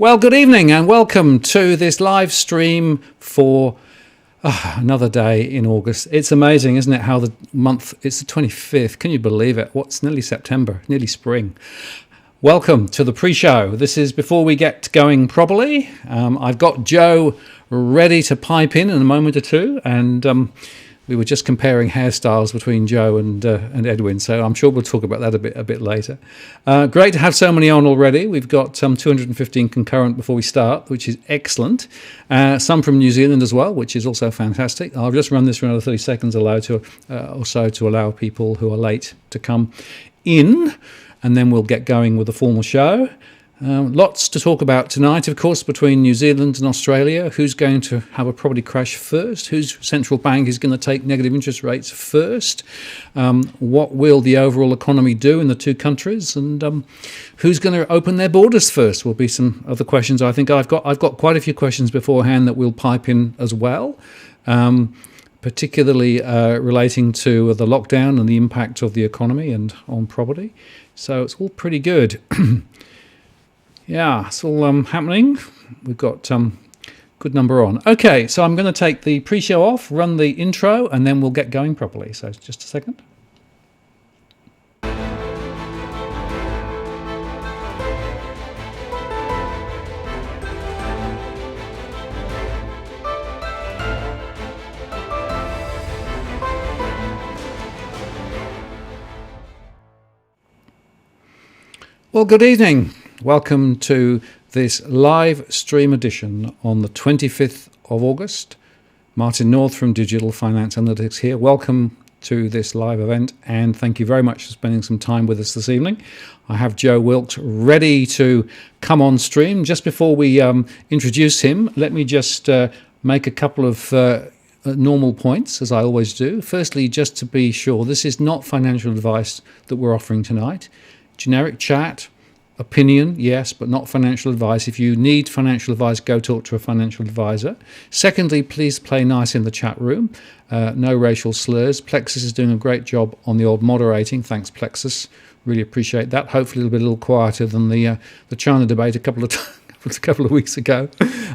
Well, good evening and welcome to this live stream for another day in August. It's amazing, isn't it, how the month, it's the 25th. Can you believe it? What's nearly September, nearly spring. Welcome to the pre-show. This is before we get going properly. I've got Joe ready to pipe in a moment or two, and we were just comparing hairstyles between Joe and Edwin, so I'm sure we'll talk about that a bit later. Great to have so many on already. We've got 215 concurrent before we start, which is excellent. Some from New Zealand as well, which is also fantastic. I'll just run this for another 30 seconds or so to allow people who are late to come in, and then we'll get going with the formal show. Lots to talk about tonight, of course, between New Zealand and Australia. Who's going to have a property crash first? Whose central bank is going to take negative interest rates first? What will the overall economy do in the two countries? And who's going to open their borders first? Will be some other questions. I think I've got quite a few questions beforehand that we'll pipe in as well, particularly relating to the lockdown and the impact of the economy and on property. So it's all pretty good. Yeah, it's all happening. We've got good number on. Okay, so I'm going to take the pre-show off, run the intro, and then we'll get going properly. So just a second. Well, good evening. Welcome to this live stream edition on the 25th of August. Martin North from Digital Finance Analytics here. Welcome to this live event, and thank you very much for spending some time with us this evening. I have Joe Wilkes ready to come on stream. Just before we introduce him, let me just make a couple of normal points, as I always do. Firstly, just to be sure, this is not financial advice that we're offering tonight. Generic chat, opinion, yes, but not financial advice. If you need financial advice, go talk to a financial advisor. Secondly, please play nice in the chat room. No racial slurs. Plexus is doing a great job on the old moderating. Thanks, Plexus. Really appreciate that. Hopefully it'll be a little quieter than the China debate a couple of weeks ago.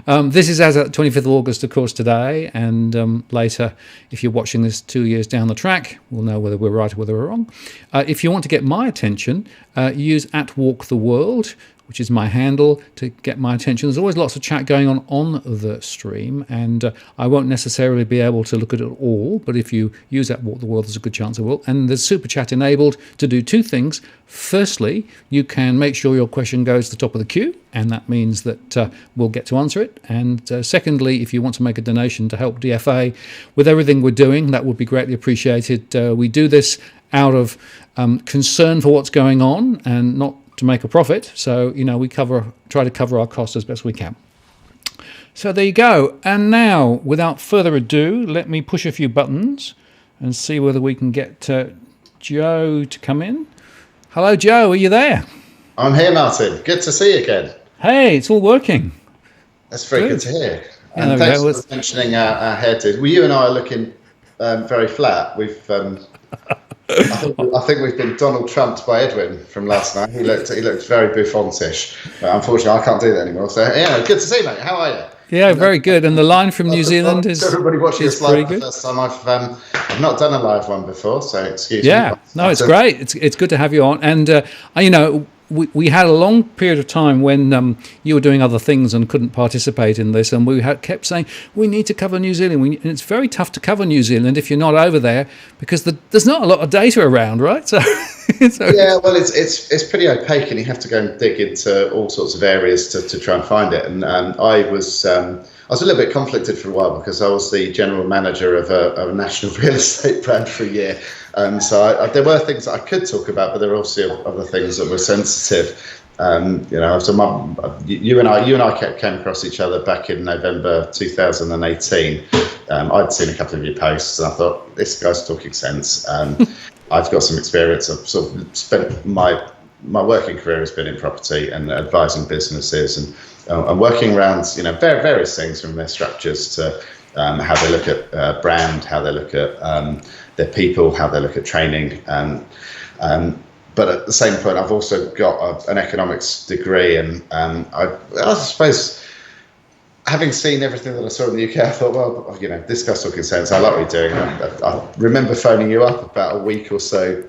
This is as at 25th of August, of course, today, and later, if you're watching this 2 years down the track, we'll know whether we're right or whether we're wrong. If you want to get my attention, use @WalkTheWorld, which is my handle, to get my attention. There's always lots of chat going on the stream, and I won't necessarily be able to look at it all, but if you use @WalkTheWorld, there's a good chance I will. And there's super chat enabled to do two things. Firstly, you can make sure your question goes to the top of the queue, and that means that we'll get to answer it. And secondly, if you want to make a donation to help DFA with everything we're doing, that would be greatly appreciated. We do this out of concern for what's going on and not to make a profit. So, we try to cover our costs as best we can. So there you go. And now, without further ado, let me push a few buttons and see whether we can get Joe to come in. Hello, Joe. Are you there? I'm here, Martin. Good to see you again. Hey, it's all working. That's very good to hear. And thanks for mentioning our hairdo. Well, you and I are looking very flat. We've, I think we've been Donald Trumped by Edwin from last night. He looked very buffontish. But unfortunately, I can't do that anymore. So, yeah, good to see you, mate. How are you? Yeah, very good. And the line from New Zealand is everybody watching this live good. The first time I've not done a live one before, so excuse me. Yeah, no, it's great. It's good to have you on. And we had a long period of time when you were doing other things and couldn't participate in this, and we kept saying we need to cover New Zealand. And it's very tough to cover New Zealand if you're not over there, because there's not a lot of data around, right? So yeah, well, it's pretty opaque, and you have to go and dig into all sorts of areas to try and find it. And I was a little bit conflicted for a while because I was the general manager of a national real estate brand for a year. So there were things that I could talk about, but there were also other things that were sensitive. So you and I came across each other back in November 2018. I'd seen a couple of your posts, and I thought, this guy's talking sense. I've got some experience. I've sort of spent my working career has been in property and advising businesses and working around various things, from their structures to how they look at brand, how they look at their people, how they look at training. but at the same point, I've also got an economics degree, and I suppose, having seen everything that I saw in the UK, I thought, well, this guy's talking sense. I like what you're doing. I remember phoning you up about a week or so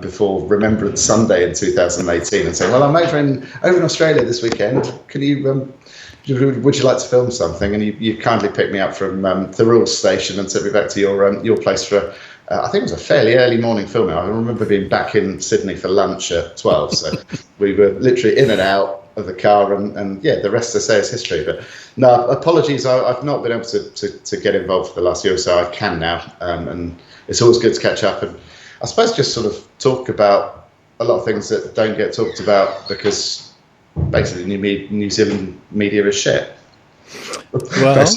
before Remembrance Sunday in 2018 and saying, well, I'm over in Australia this weekend. Can you, would you like to film something? And you kindly picked me up from the Rural Station and took me back to your place for I think it was a fairly early morning filming. I remember being back in Sydney for lunch at 12. So we were literally in and out of the car, and the rest I say is history. But no, apologies, I've not been able to get involved for the last year or so. I can now, and it's always good to catch up, and I suppose just sort of talk about a lot of things that don't get talked about because basically New Zealand media is shit. Well,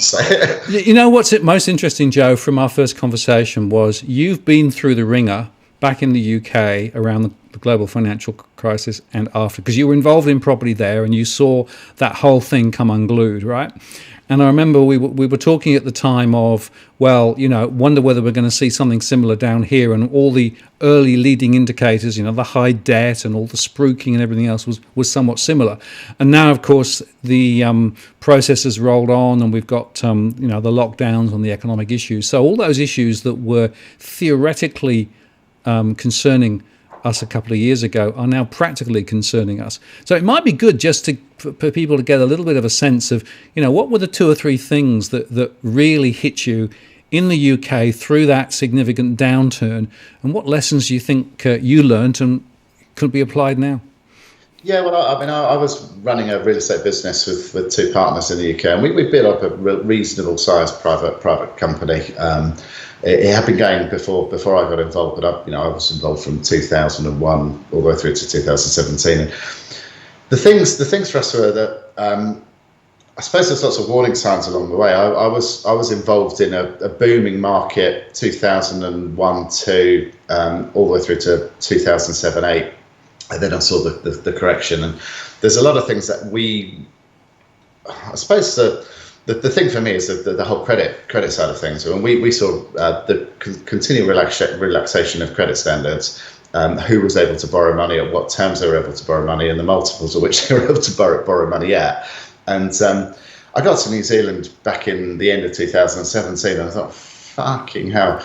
what's most interesting, Joe, from our first conversation was you've been through the ringer back in the UK around the global financial crisis and after, because you were involved in property there and you saw that whole thing come unglued, right? And I remember we were talking at the time of, wonder whether we're going to see something similar down here, and all the early leading indicators, the high debt and all the spruiking and everything else was somewhat similar. And now, of course, the process has rolled on, and we've got the lockdowns on the economic issues. So all those issues that were theoretically concerning us a couple of years ago are now practically concerning us. So it might be good just for people to get a little bit of a sense of, what were the two or three things that really hit you in the UK through that significant downturn, and what lessons do you think you learned and could be applied now? Yeah, well, I was running a real estate business with two partners in the UK, and we built up a reasonable sized private company. It had been going before I got involved, but I was involved from 2001 all the way through to 2017. And the things for us were that I suppose there's lots of warning signs along the way. I was involved in a booming market 2001 to all the way through to 2007-8. And then I saw the correction, and there's a lot of things that I suppose the thing for me is the whole credit side of things. When we saw the continued relaxation of credit standards, who was able to borrow money, at what terms they were able to borrow money, and the multiples at which they were able to borrow money at. And I got to New Zealand back in the end of 2017, and I thought, fucking hell,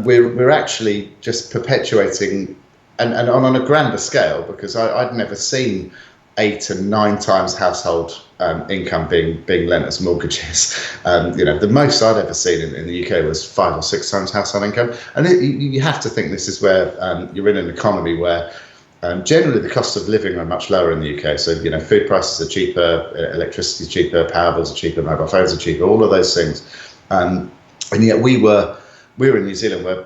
we're actually just perpetuating. And on a grander scale, because I'd never seen 8 and 9 times household income being lent as mortgages. The most I'd ever seen in the UK was 5 or 6 times household income. And you have to think this is where you're in an economy where generally the cost of living are much lower in the UK. So, food prices are cheaper, electricity is cheaper, power bills are cheaper, mobile phones are cheaper, all of those things. And yet we were in New Zealand where,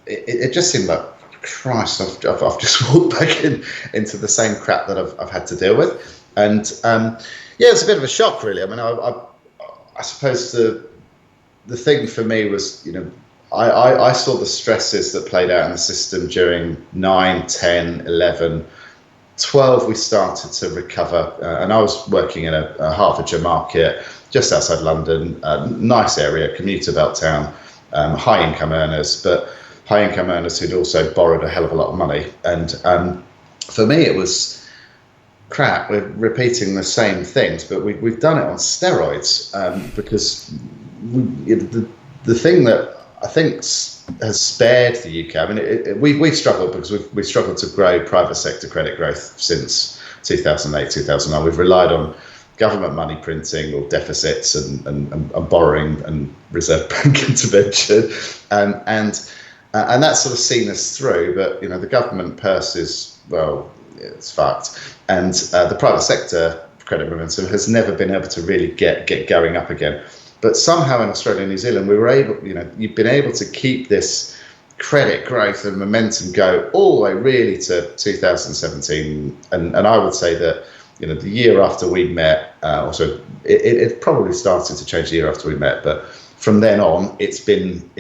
it just seemed like, Christ, I've just walked back into the same crap that I've had to deal with, and it's a bit of a shock, really. I mean, I suppose the thing for me was, I saw the stresses that played out in the system during 9, 10, 11, 12. We started to recover, and I was working in a Hertfordshire market just outside London, nice area, commuter belt town, high income earners, but high-income earners who'd also borrowed a hell of a lot of money. And for me, it was crap. We're repeating the same things, but we've done it on steroids because the thing that I think has spared the UK, I mean, we've struggled because we've struggled to grow private sector credit growth since 2008, 2009. We've relied on government money printing or deficits and borrowing and Reserve Bank intervention. And that's sort of seen us through, but the government purse is, it's fucked, and the private sector credit momentum has never been able to really get going up again. But somehow in Australia and New Zealand, we were able, you've been able to keep this credit growth and momentum go all the way really to 2017, and I would say that the year after we met, also it probably started to change the year after we met, but from then on, it's been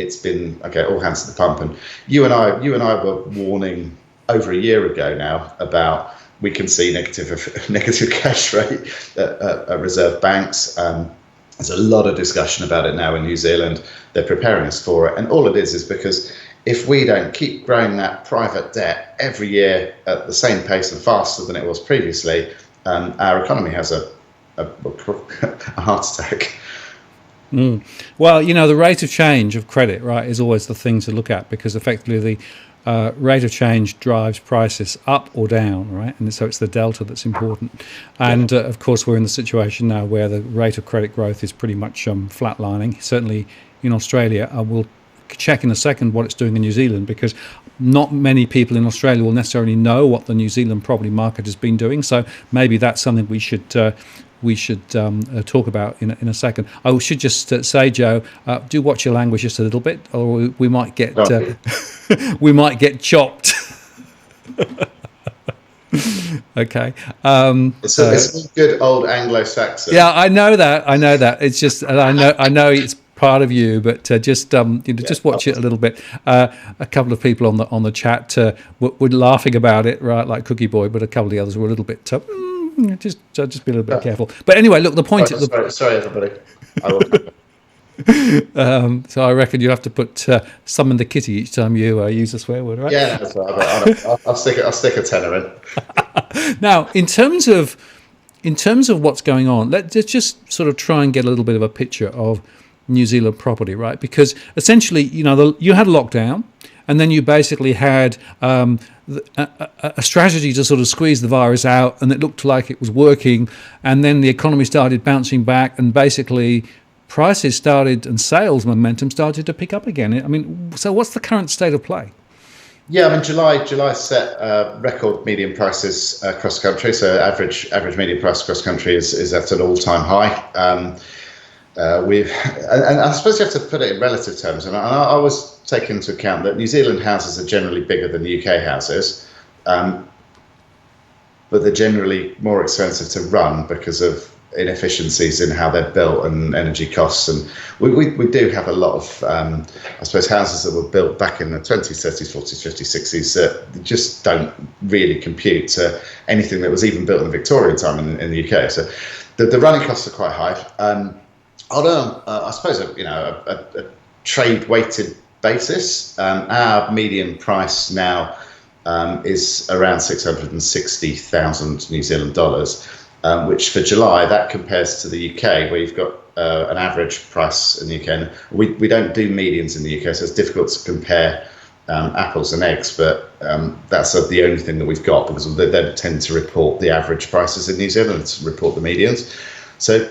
okay. All hands to the pump. And you and I were warning over a year ago now about we can see negative cash rate at reserve banks. There's a lot of discussion about it now in New Zealand. They're preparing us for it, and all it is because if we don't keep growing that private debt every year at the same pace and faster than it was previously, our economy has a heart attack. Well, the rate of change of credit, right, is always the thing to look at, because effectively the rate of change drives prices up or down, right? And so it's the delta that's important. And of course, we're in the situation now where the rate of credit growth is pretty much flatlining. Certainly in Australia, we'll check in a second what it's doing in New Zealand, because not many people in Australia will necessarily know what the New Zealand property market has been doing. So maybe that's something we should talk about in a second. I should just say, Joe, do watch your language just a little bit, or we might get we might get chopped. Okay. It's a good old Anglo-Saxon. Yeah, I know that. It's just, and I know it's part of you, but just watch it a little bit. A couple of people on the chat were laughing about it, right, like Cookie Boy, but a couple of the others were a little bit just be a little bit careful. But anyway, look, the point. Sorry, everybody. I will. So I reckon you have to put some in the kitty each time you use a swear word, right? Yeah, that's right. I'll stick a tenner in. Now, in terms of what's going on, let's just sort of try and get a little bit of a picture of New Zealand property, right? Because essentially, you had a lockdown, and then you basically had a strategy to sort of squeeze the virus out, and it looked like it was working, and then the economy started bouncing back, and basically prices started and sales momentum started to pick up again. I mean, so what's the current state of play? Yeah, I mean, July set record median prices across the country. So average median price across the country is at an all-time high. And I suppose you have to put it in relative terms. And I always take into account that New Zealand houses are generally bigger than UK houses, but they're generally more expensive to run because of inefficiencies in how they're built and energy costs. And we do have a lot of, I suppose, houses that were built back in the 20s, 30s, 40s, 50s, 60s that just don't really compute to anything that was even built in the Victorian time in the UK. So the running costs are quite high. On I suppose, a trade-weighted basis, our median price now is around 660,000 New Zealand dollars, which for July, that compares to the UK, where you've got an average price in the UK. And we don't do medians in the UK, so it's difficult to compare apples and eggs, but that's the only thing that we've got, because they don't tend to report the average prices in New Zealand, to report the medians. So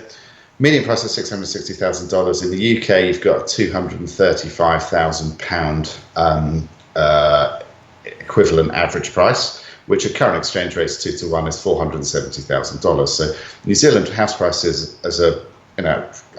median price is $660,000. In the UK, you've got a £235,000 equivalent average price, which at current exchange rates 2 to 1 is $470,000. So New Zealand house prices as a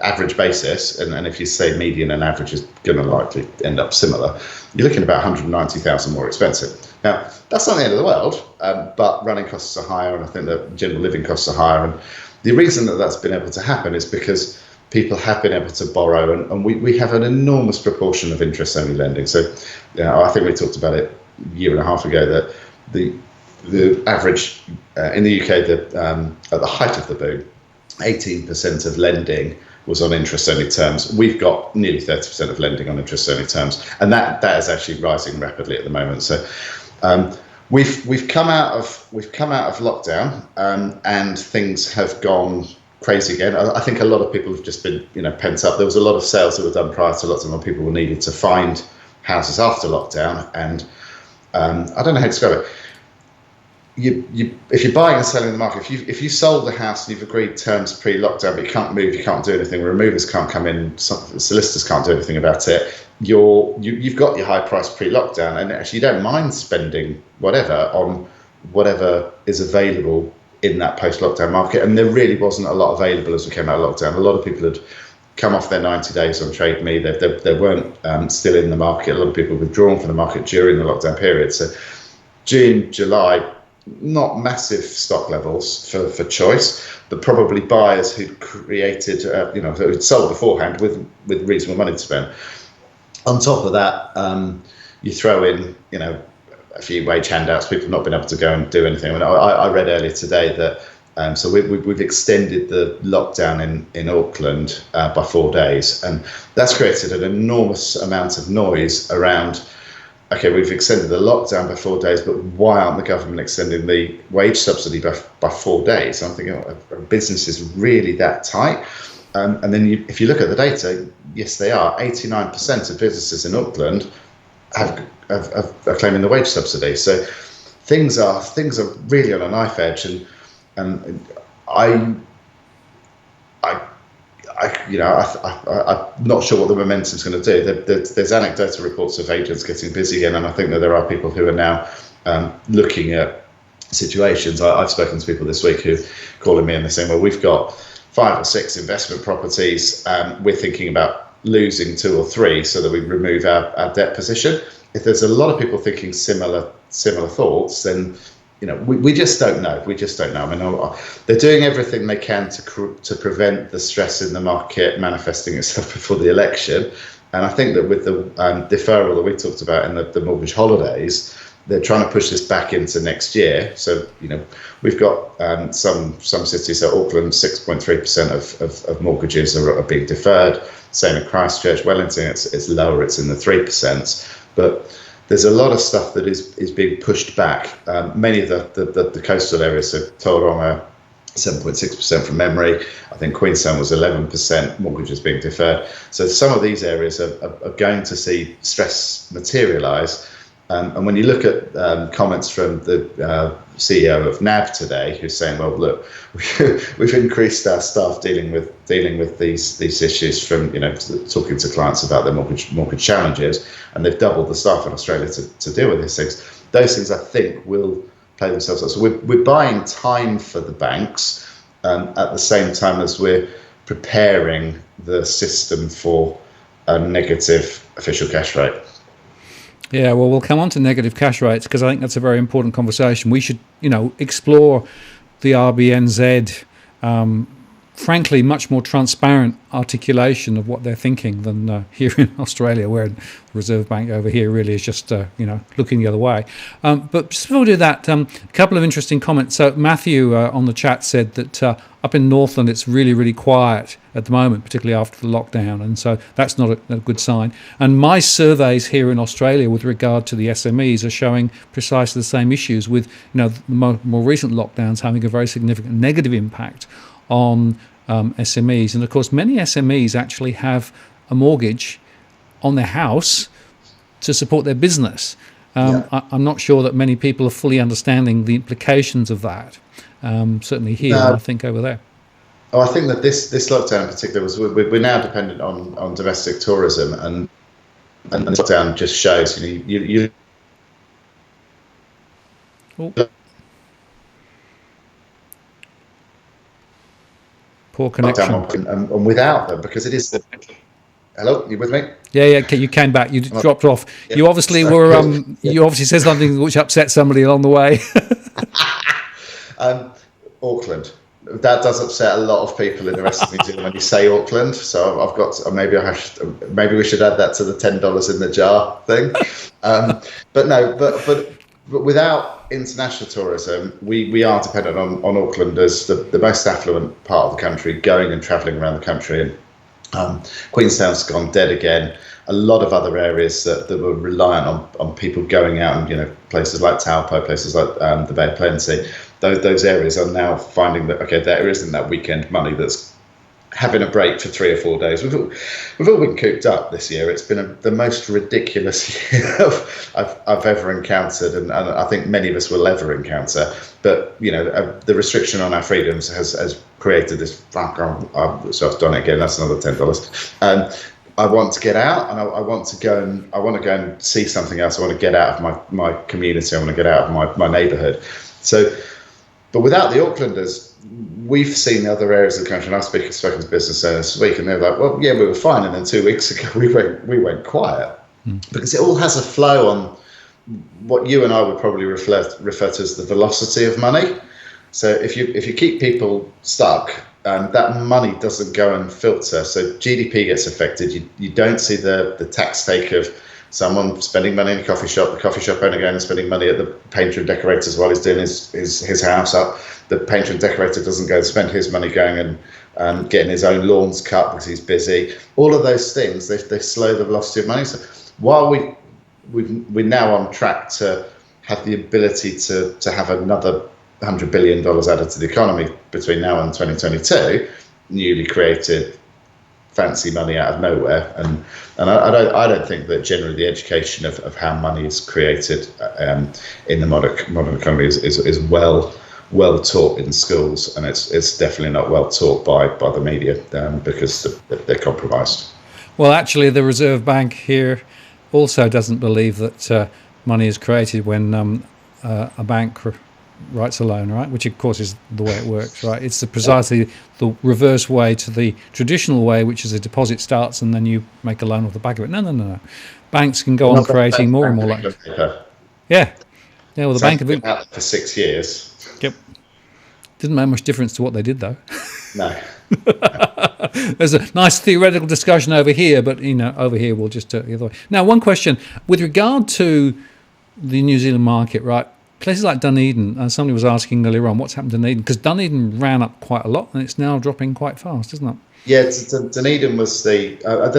average basis, and if you say median and average is going to likely end up similar, you're looking at about 190,000 more expensive. Now, that's not the end of the world, but running costs are higher, and I think that general living costs are higher. And the reason that that's been able to happen is because people have been able to borrow, and we have an enormous proportion of interest-only lending. So, I think we talked about it a year and a half ago that the average in the UK, at the height of the boom, 18% of lending was on interest-only terms. We've got nearly 30% of lending on interest-only terms, and that is actually rising rapidly at the moment. So we've come out of lockdown, and things have gone crazy again. I think a lot of people have just been pent up. There was a lot of sales that were done prior to lockdown, and people were needed to find houses after lockdown, and I don't know how to describe it. If you're buying and selling in the market, if you sold the house and you've agreed terms pre-lockdown, but you can't move, you can't do anything, removers can't come in, solicitors can't do anything about it, you've got your high price pre-lockdown, and actually you don't mind spending whatever on whatever is available in that post-lockdown market. And there really wasn't a lot available as we came out of lockdown. A lot of people had come off their 90 days on Trade Me. They weren't still in the market. A lot of people withdrawn from the market during the lockdown period. So June, July, not massive stock levels for choice, but probably buyers who'd created, who'd sold beforehand with reasonable money to spend. On top of that, you throw in, a few wage handouts. People have not been able to go and do anything. I mean, I read earlier today that so we've extended the lockdown in Auckland by 4 days, and that's created an enormous amount of noise around okay, we've extended the lockdown by 4 days, but why aren't the government extending the wage subsidy by 4 days? I'm thinking, are businesses really that tight? And then if you look at the data, yes, they are. 89% of businesses in Auckland are claiming the wage subsidy. So things are really on a knife edge, and I'm not sure what the momentum's going to do. There's anecdotal reports of agents getting busy again, and I think that there are people who are now looking at situations. I've spoken to people this week who are calling me and they're saying, well, we've got 5 or 6 investment properties. We're thinking about losing 2 or 3 so that we remove our debt position. If there's a lot of people thinking similar thoughts, then we just don't know. We just don't know. I mean, they're doing everything they can to prevent the stress in the market manifesting itself before the election. And I think that with the deferral that we talked about in the mortgage holidays, they're trying to push this back into next year. So, we've got some cities, so Auckland, 6.3% of mortgages are being deferred. Same in Christchurch. Wellington, it's lower, it's in the 3%. But there's a lot of stuff that is being pushed back. Many of the coastal areas, so Tauranga, 7.6% from memory. I think Queenstown was 11% mortgages being deferred. So some of these areas are going to see stress materialise. And when you look at comments from the CEO of NAB today, who's saying, well, look, we've increased our staff dealing with these issues from, talking to clients about their mortgage challenges, and they've doubled the staff in Australia to deal with these things. Those things, I think, will play themselves out. So we're buying time for the banks at the same time as we're preparing the system for a negative official cash rate. Yeah, well, we'll come on to negative cash rates because I think that's a very important conversation. We should, explore the RBNZ, frankly, much more transparent articulation of what they're thinking than here in Australia, where the Reserve Bank over here really is just, looking the other way. But just before we do that, a couple of interesting comments. So Matthew on the chat said that up in Northland it's really, really quiet at the moment, particularly after the lockdown, and so that's not a good sign. And my surveys here in Australia with regard to the SMEs are showing precisely the same issues, with the more recent lockdowns having a very significant negative impact on SMEs. And of course, many SMEs actually have a mortgage on their house to support their business. I'm not sure that many people are fully understanding the implications of that. Certainly here, and I think over there. Oh, I think that this lockdown in particular was we're now dependent on domestic tourism, and the lockdown just shows you. Poor connection. And without them, because it is the. Hello, you with me? Yeah, you came back. You dropped off. Yeah, you obviously were. You obviously said something which upset somebody along the way. Auckland. That does upset a lot of people in the rest of New Zealand when you say Auckland. So I've got maybe we should add that to the $10 in the jar thing. But without international tourism, we are dependent on Auckland as the most affluent part of the country, going and travelling around the country. And Queenstown's gone dead again. A lot of other areas that were reliant on people going out, and places like Taupo, places like the Bay of Plenty, those areas are now finding that there isn't that weekend money that's having a break for 3 or 4 days. We've all been cooped up this year. It's been the most ridiculous year I've ever encountered, and I think many of us will ever encounter. But the restriction on our freedoms has created this. So I've done it again. That's another $10. I want to get out, and I want to go and see something else. I want to get out of my community. I want to get out of my neighbourhood. So, but without the Aucklanders, we've seen the other areas of the country, and I've spoken to business owners this week, and they're like, well, yeah, we were fine, and then 2 weeks ago we went quiet, because it all has a flow on what you and I would probably refer to as the velocity of money. So if you keep people stuck, that money doesn't go and filter. So GDP gets affected. You don't see the tax take of someone spending money in a coffee shop, the coffee shop owner going and spending money at the painter and decorators while he's doing his house up. The painter and decorator doesn't go and spend his money going and getting his own lawns cut because he's busy. All of those things, they slow the velocity of money. So while we're now on track to have the ability to have another $100 billion added to the economy between now and 2022, newly created fancy money out of nowhere. And I don't think that generally the education of how money is created in the modern economy is well taught in schools, and it's definitely not well taught by the media because they're compromised. Well, actually, the Reserve Bank here also doesn't believe that money is created when a bank writes a loan, right? Which, of course, is the way it works, right? It's precisely the reverse way to the traditional way, which is a deposit starts and then you make a loan off the back of it. No. Banks can go on creating more and more loans. Yeah. Well, the Bank of England out for 6 years. Yep. Didn't make much difference to what they did, though. No. There's a nice theoretical discussion over here, but over here we'll just the other way. Now, one question with regard to the New Zealand market, right? Places like Dunedin, somebody was asking earlier on what's happened to Dunedin, because Dunedin ran up quite a lot and it's now dropping quite fast, isn't it? Yeah, Dunedin was the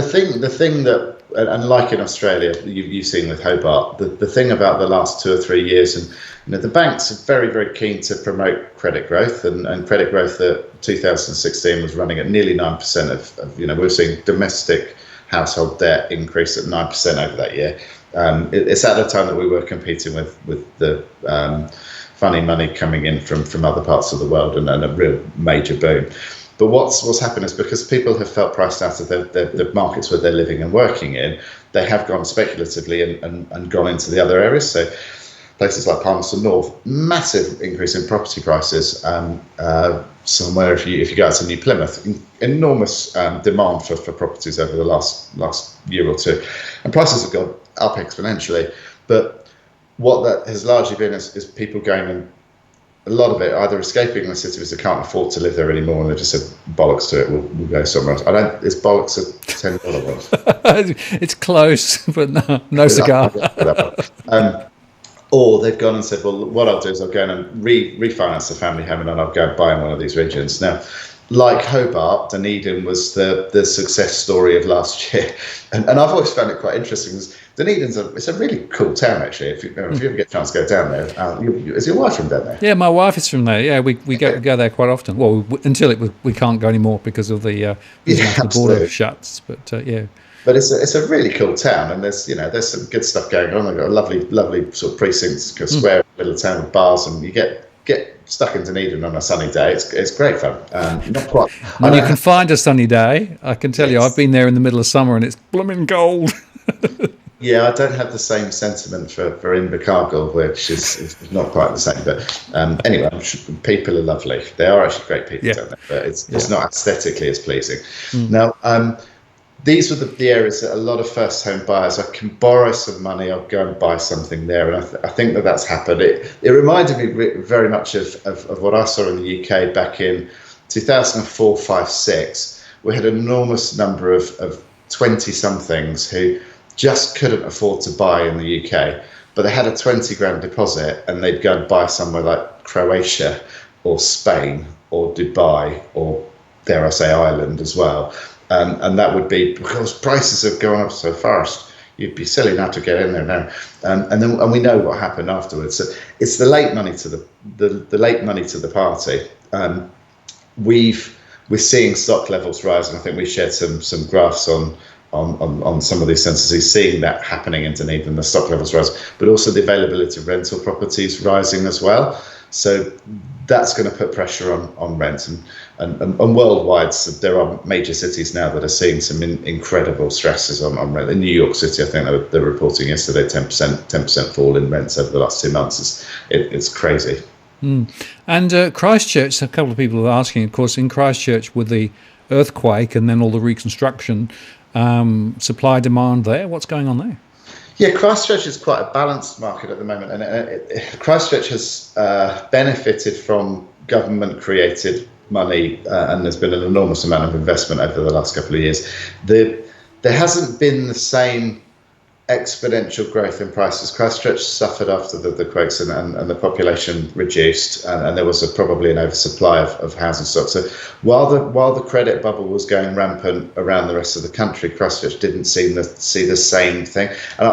thing that, and like in Australia, you've seen with Hobart, the thing about the last 2 or 3 years, and the banks are very, very keen to promote credit growth, and credit growth that 2016 was running at nearly 9% of we're seeing domestic household debt increase at 9% over that year. It's at the time that we were competing with the funny money coming in from other parts of the world, and a real major boom. But what's happened is because people have felt priced out of the markets where they're living and working in, they have gone speculatively and gone into the other areas. So places like Palmerston North, massive increase in property prices. Somewhere, if you go out to New Plymouth, enormous demand for properties over the last year or two, and prices have gone up exponentially. But what that has largely been is people going, and a lot of it either escaping the city because they can't afford to live there anymore, and they just said bollocks to it, we'll go somewhere else. Is bollocks a $10 word? It's close, but no cigar. Or they've gone and said, well, what I'll do is I'll go and refinance the family home, and then I'll go and buy in one of these regions. Now, like Hobart, Dunedin was the success story of last year, and I've always found it quite interesting because Dunedin's it's a really cool town, actually. If you ever get a chance to go down there, is your wife from down there? Yeah, my wife is from there. Yeah, we go there quite often. Well, until we can't go anymore because of the border shuts. But yeah. But it's a really cool town, and there's some good stuff going on. They've got a lovely sort of precincts, square little town with bars, and you get stuck in Dunedin on a sunny day. It's great fun. Not quite. When you can find a sunny day, I can tell you, I've been there in the middle of summer and it's blooming cold. Yeah, I don't have the same sentiment for Invercargill, which is not quite the same. But anyway, I'm sure people are lovely. They are actually great people down there, but it's not aesthetically as pleasing. Now, these were the areas that a lot of first home buyers, I can borrow some money, I'll go and buy something there. And I think that's happened. It reminded me very much of what I saw in the UK back in 2004, 5, 6. We had an enormous number of 20-somethings who just couldn't afford to buy in the UK, but they had a 20 grand deposit and they'd go and buy somewhere like Croatia or Spain or Dubai or, dare I say, Ireland as well. And that would be because prices have gone up so fast. You'd be silly not to get in there now. And we know what happened afterwards. So it's the late money to the late money to the party. We're seeing stock levels rise, and I think we shared some graphs on some of these censuses, seeing that happening in Dunedin, the stock levels rise, but also the availability of rental properties rising as well. So that's going to put pressure on rent, and worldwide, so there are major cities now that are seeing some incredible stresses on rent. In New York City, I think they were reporting yesterday 10% fall in rents over the last 2 months. It's crazy. And Christchurch, a couple of people are asking, of course, in Christchurch with the earthquake and then all the reconstruction, supply demand there, what's going on there? Yeah, Christchurch is quite a balanced market at the moment, and Christchurch has benefited from government-created money, and there's been an enormous amount of investment over the last couple of years. There hasn't been the same exponential growth in prices. Christchurch suffered after the quakes, and the population reduced, and there was probably an oversupply of housing stock. So while the credit bubble was going rampant around the rest of the country, Christchurch didn't seem to see the same thing. And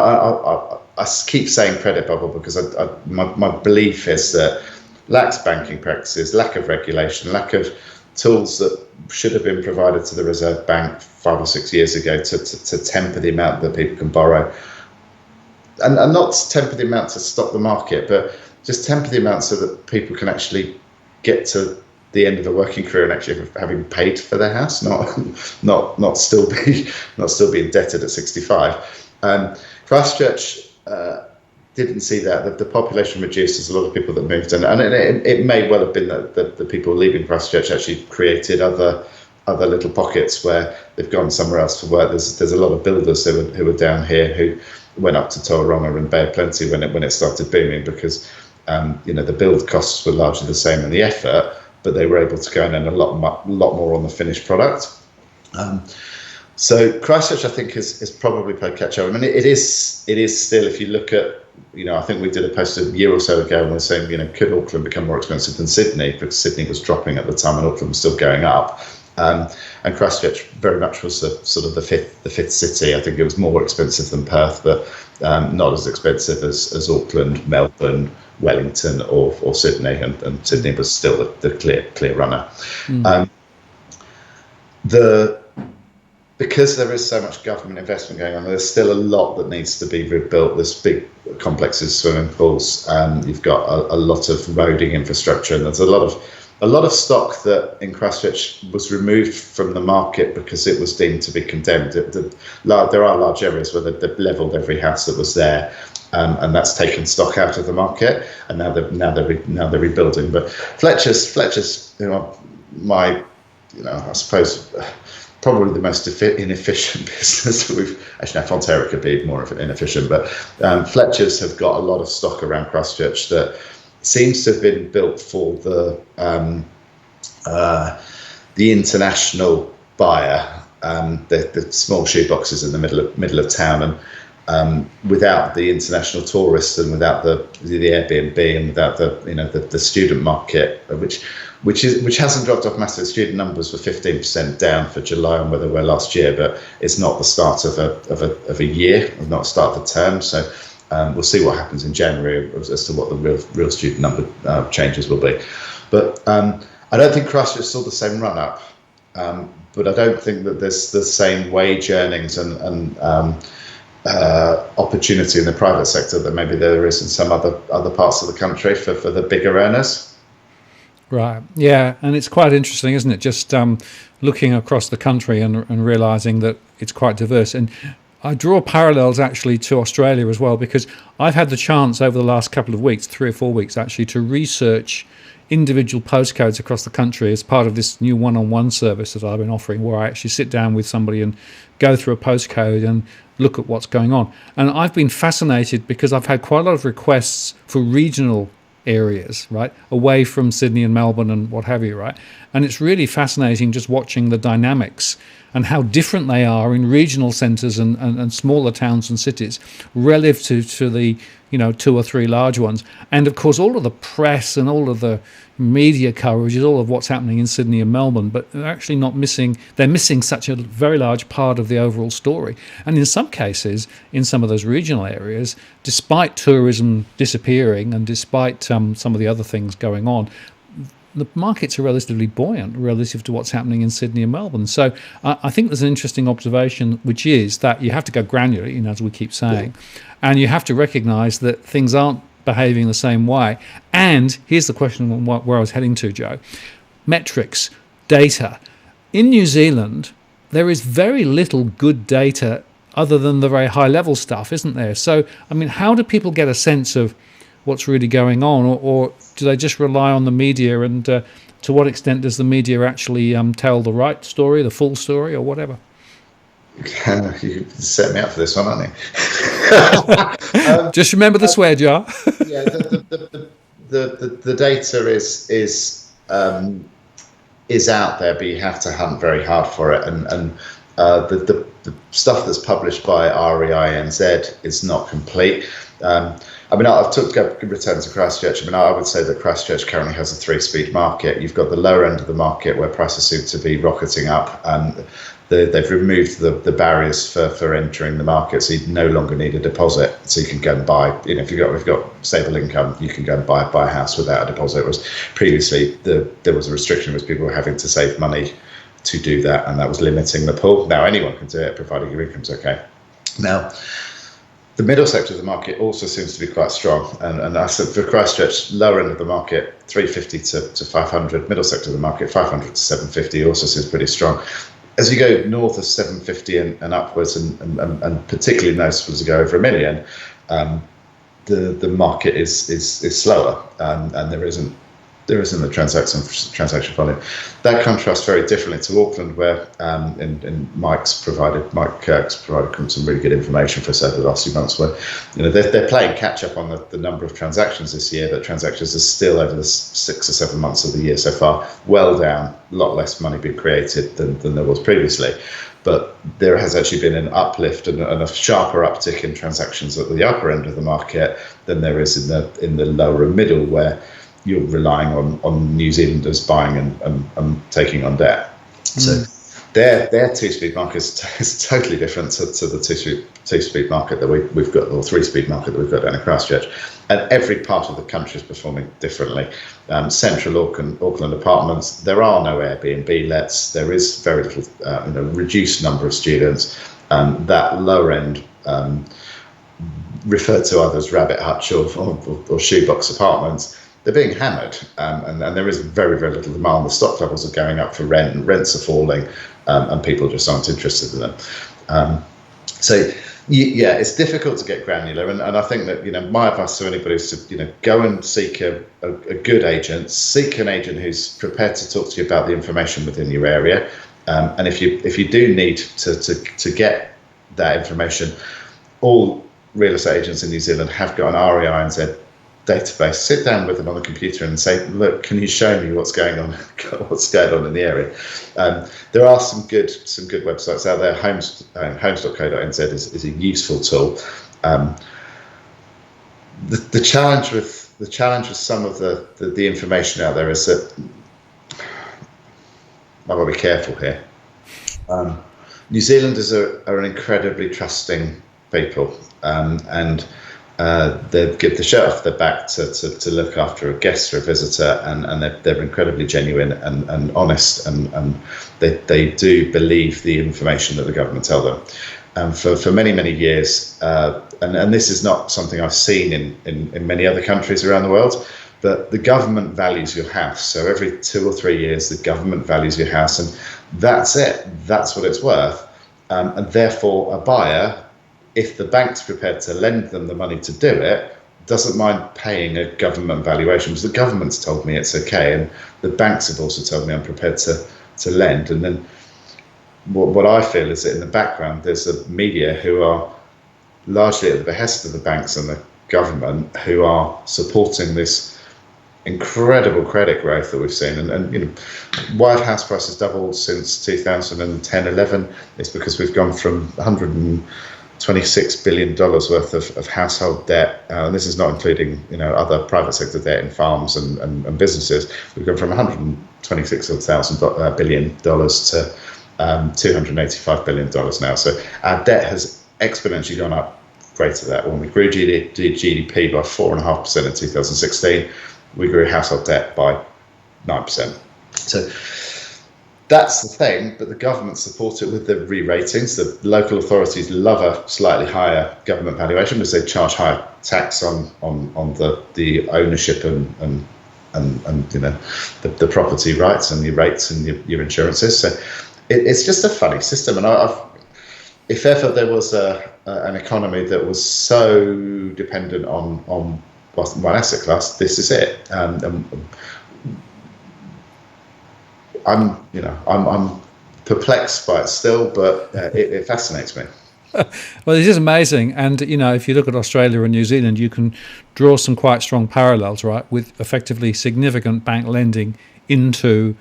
keep saying credit bubble because my belief is that lax banking practices, lack of regulation, lack of tools that should have been provided to the Reserve Bank 5 or 6 years ago to temper the amount that people can borrow, and not temper the amount to stop the market, but just temper the amount so that people can actually get to the end of the working career and actually having paid for their house, not still be indebted at 65. Christchurch didn't see that. The population reduced. There's a lot of people that moved, and it may well have been that the people leaving Christchurch actually created other little pockets where they've gone somewhere else for work. There's a lot of builders who were down here who went up to Tauranga and Bay of Plenty when it started booming, because the build costs were largely the same in the effort, but they were able to go in and a lot more on the finished product. So Christchurch, I think, is probably played catch up. I mean, it is still, if you look at, I think we did a post a year or so ago and we were saying, could Auckland become more expensive than Sydney, because Sydney was dropping at the time and Auckland was still going up. And Christchurch very much was the fifth city. I think it was more expensive than Perth, but not as expensive as Auckland, Melbourne, Wellington or Sydney, and Sydney was still the clear runner. Because there is so much government investment going on, there's still a lot that needs to be rebuilt. There's big complexes, swimming pools. You've got a lot of roading infrastructure, and there's a lot of stock that in Christchurch was removed from the market because it was deemed to be condemned. There are large areas where they've levelled every house that was there, and that's taken stock out of the market. And now they're rebuilding. But Fletcher's, I suppose, probably the most inefficient business that we've actually. Now Fonterra could be more inefficient, but Fletcher's have got a lot of stock around Christchurch that seems to have been built for the international buyer, the small shoeboxes in the middle of town, and without the international tourists and without the Airbnb and without the student market, which hasn't dropped off massively. Student numbers were 15% down for July on where they were last year, but it's not the start of a year, not the start of the term. So we'll see what happens in January as to what the real student number changes will be. But I don't think Christchurch saw the same run up, but I don't think that there's the same wage earnings and opportunity in the private sector that maybe there is in some other parts of the country for the bigger earners. Right. Yeah, and it's quite interesting, isn't it? Just looking across the country and realising that it's quite diverse. And I draw parallels actually to Australia as well, because I've had the chance over the last couple of weeks, 3 or 4 weeks actually, to research individual postcodes across the country as part of this new one-on-one service that I've been offering, where I actually sit down with somebody and go through a postcode and look at what's going on. And I've been fascinated because I've had quite a lot of requests for regional areas, right, away from Sydney and Melbourne and what have you, right? And it's really fascinating just watching the dynamics and how different they are in regional centres and smaller towns and cities relative to the 2 or 3 large ones. And of course all of the press and all of the media coverage is all of what's happening in Sydney and Melbourne, but they're missing such a very large part of the overall story. And in some cases, in some of those regional areas, despite tourism disappearing and despite some of the other things going on, the markets are relatively buoyant relative to what's happening in Sydney and Melbourne. So I think there's an interesting observation, which is that you have to go granular, as we keep saying, and you have to recognise that things aren't behaving the same way. And here's the question where I was heading to, Joe. Metrics, data. In New Zealand, there is very little good data other than the very high-level stuff, isn't there? So, how do people get a sense of what's really going on, or do they just rely on the media, and to what extent does the media actually tell the right story, the full story, or whatever? You set me up for this one, aren't you? Just remember the swear jar. Yeah, the data is out there, but you have to hunt very hard for it, and the stuff that's published by REINZ is not complete. I mean, I've took return to Christchurch. I mean, I would say that Christchurch currently has a 3-speed market. You've got the lower end of the market where prices seem to be rocketing up. They've removed the barriers for entering the market, so you no longer need a deposit. So you can go and buy. If you've got stable income, you can go and buy a house without a deposit. Whereas previously there was a restriction, was people were having to save money to do that, and that was limiting the pool. Now anyone can do it, provided your income's okay. Now, the middle sector of the market also seems to be quite strong, and I said for Christchurch, lower end of the market, 350 to 500, middle sector of the market, 500 to 750 also seems pretty strong. As you go north of 750 and upwards, and particularly noticeable as you go over $1 million, the market is slower, and there isn't the transaction volume. That contrasts very differently to Auckland, where Mike Kirk's provided some really good information for us over the last few months, where they're playing catch up on the number of transactions this year, but transactions are still over the 6 or 7 months of the year so far well down, a lot less money being created than there was previously. But there has actually been an uplift and a sharper uptick in transactions at the upper end of the market than there is in the lower and middle, where you're relying on New Zealanders buying and taking on debt. So their 2-speed market is totally different to the 2-speed market that we've got, or 3-speed market that we've got down in Christchurch. And every part of the country is performing differently. Central Auckland apartments, there are no Airbnb lets. There is very little, reduced number of students. That lower end, referred to others rabbit hutch or shoebox apartments, they're being hammered, and there is very, very little demand. The stock levels are going up for rent, and rents are falling, and people just aren't interested in them. So it's difficult to get granular, and I think that my advice to anybody is to go and seek a good agent, seek an agent who's prepared to talk to you about the information within your area, and if you do need to get that information, all real estate agents in New Zealand have got an REINZ database. Sit down with them on the computer and say, look, can you show me what's going on in the area? There are some good websites out there. Homes.co.nz is a useful tool. The challenge with some of the information out there is that I've got to be careful here. New Zealanders are an incredibly trusting people, and they give the shirt off their back to look after a guest or a visitor, and they're incredibly genuine and honest, and they do believe the information that the government tell them. For many years, and this is not something I've seen in many other countries around the world, but the government values your house. So every 2 or 3 years, the government values your house, and that's it. That's what it's worth, and therefore a buyer, if the bank's prepared to lend them the money to do it, doesn't mind paying a government valuation, because the government's told me it's okay, and the banks have also told me I'm prepared to lend. And then what I feel is that in the background, there's the media who are largely at the behest of the banks and the government, who are supporting this incredible credit growth that we've seen. And why have house prices doubled since 2010-11? It's because we've gone from $126 billion worth of household debt, and this is not including other private sector debt in farms and businesses. We've gone from $126 billion to $285 billion now. So our debt has exponentially gone up greater than that. When we grew GDP by 4.5% in 2016, we grew household debt by 9%. So that's the thing, but the government support it with the re-ratings. The local authorities love a slightly higher government valuation because they charge higher tax on the ownership and the property rights and your rates and your insurances. So it's just a funny system. And if ever there was an economy that was so dependent on one asset class, this is it. I'm perplexed by it still, but it fascinates me. Well, it is amazing. And, if you look at Australia and New Zealand, you can draw some quite strong parallels, right, with effectively significant bank lending into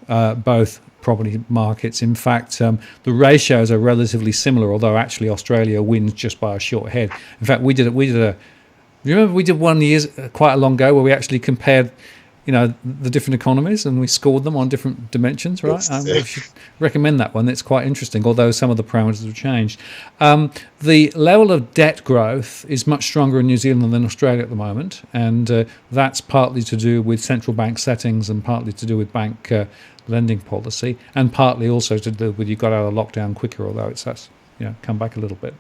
both property markets. In fact, the ratios are relatively similar, although actually Australia wins just by a short head. In fact, we did You remember we did one quite a long ago where we actually compared, the different economies and we scored them on different dimensions, right? We should recommend that one. It's quite interesting, although some of the parameters have changed. The level of debt growth is much stronger in New Zealand than Australia at the moment, and that's partly to do with central bank settings and partly to do with bank lending policy, and partly also to do with you got out of lockdown quicker, although that's come back a little bit.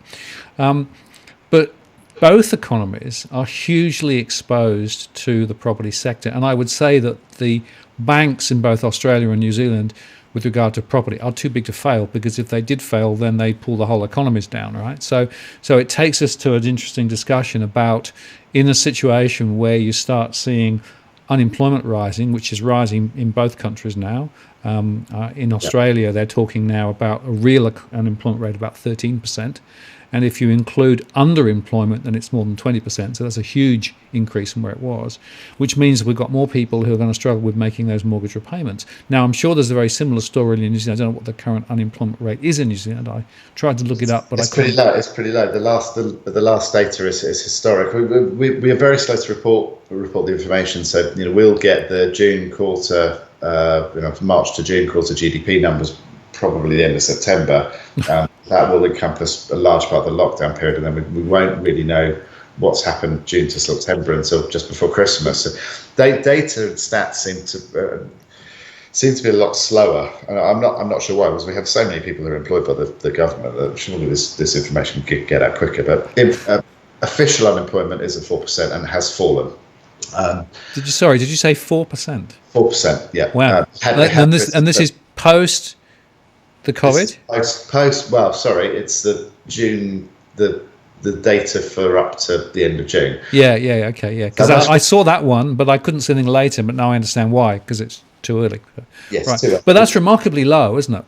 But both economies are hugely exposed to the property sector, and I would say that the banks in both Australia and New Zealand with regard to property are too big to fail, because if they did fail, then they'd pull the whole economies down, right? So it takes us to an interesting discussion about, in a situation where you start seeing unemployment rising, which is rising in both countries now. In Australia, they're talking now about a real unemployment rate of about 13%. And if you include underemployment, then it's more than 20%. So that's a huge increase from where it was, which means we've got more people who are going to struggle with making those mortgage repayments. Now, I'm sure there's a very similar story in New Zealand. I don't know what the current unemployment rate is in New Zealand. I tried to look it up, but I couldn't. It's pretty low. The last data is historic. We are very slow to report the information. So we'll get the June quarter, from March to June quarter GDP numbers probably the end of September. That will encompass a large part of the lockdown period, and then we won't really know what's happened June to September until just before Christmas. So data and stats seem to be a lot slower. And I'm not sure why, because we have so many people who are employed by the government that surely this information could get out quicker. But official unemployment is at 4% and has fallen. Did you say 4%? 4%, yeah. Wow. And this is post the COVID? It's the June, the data for up to the end of June. Okay. Because I saw that one, but I couldn't see anything later, but now I understand why, because it's too early. Yes, right. Too early. But that's remarkably low, isn't it?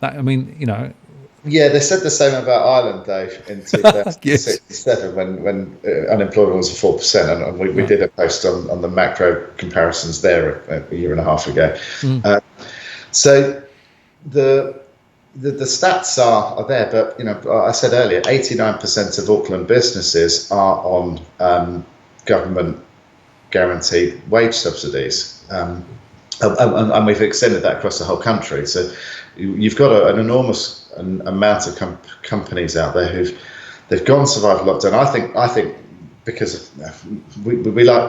Yeah, they said the same about Ireland, though, in 2007 when unemployment was 4%, and we did a post on the macro comparisons there a year and a half ago. So the stats are there, but I said earlier, 89% of Auckland businesses are on government guaranteed wage subsidies, and we've extended that across the whole country. So you've got an enormous amount of companies out there they've gone survived lockdown. I think because we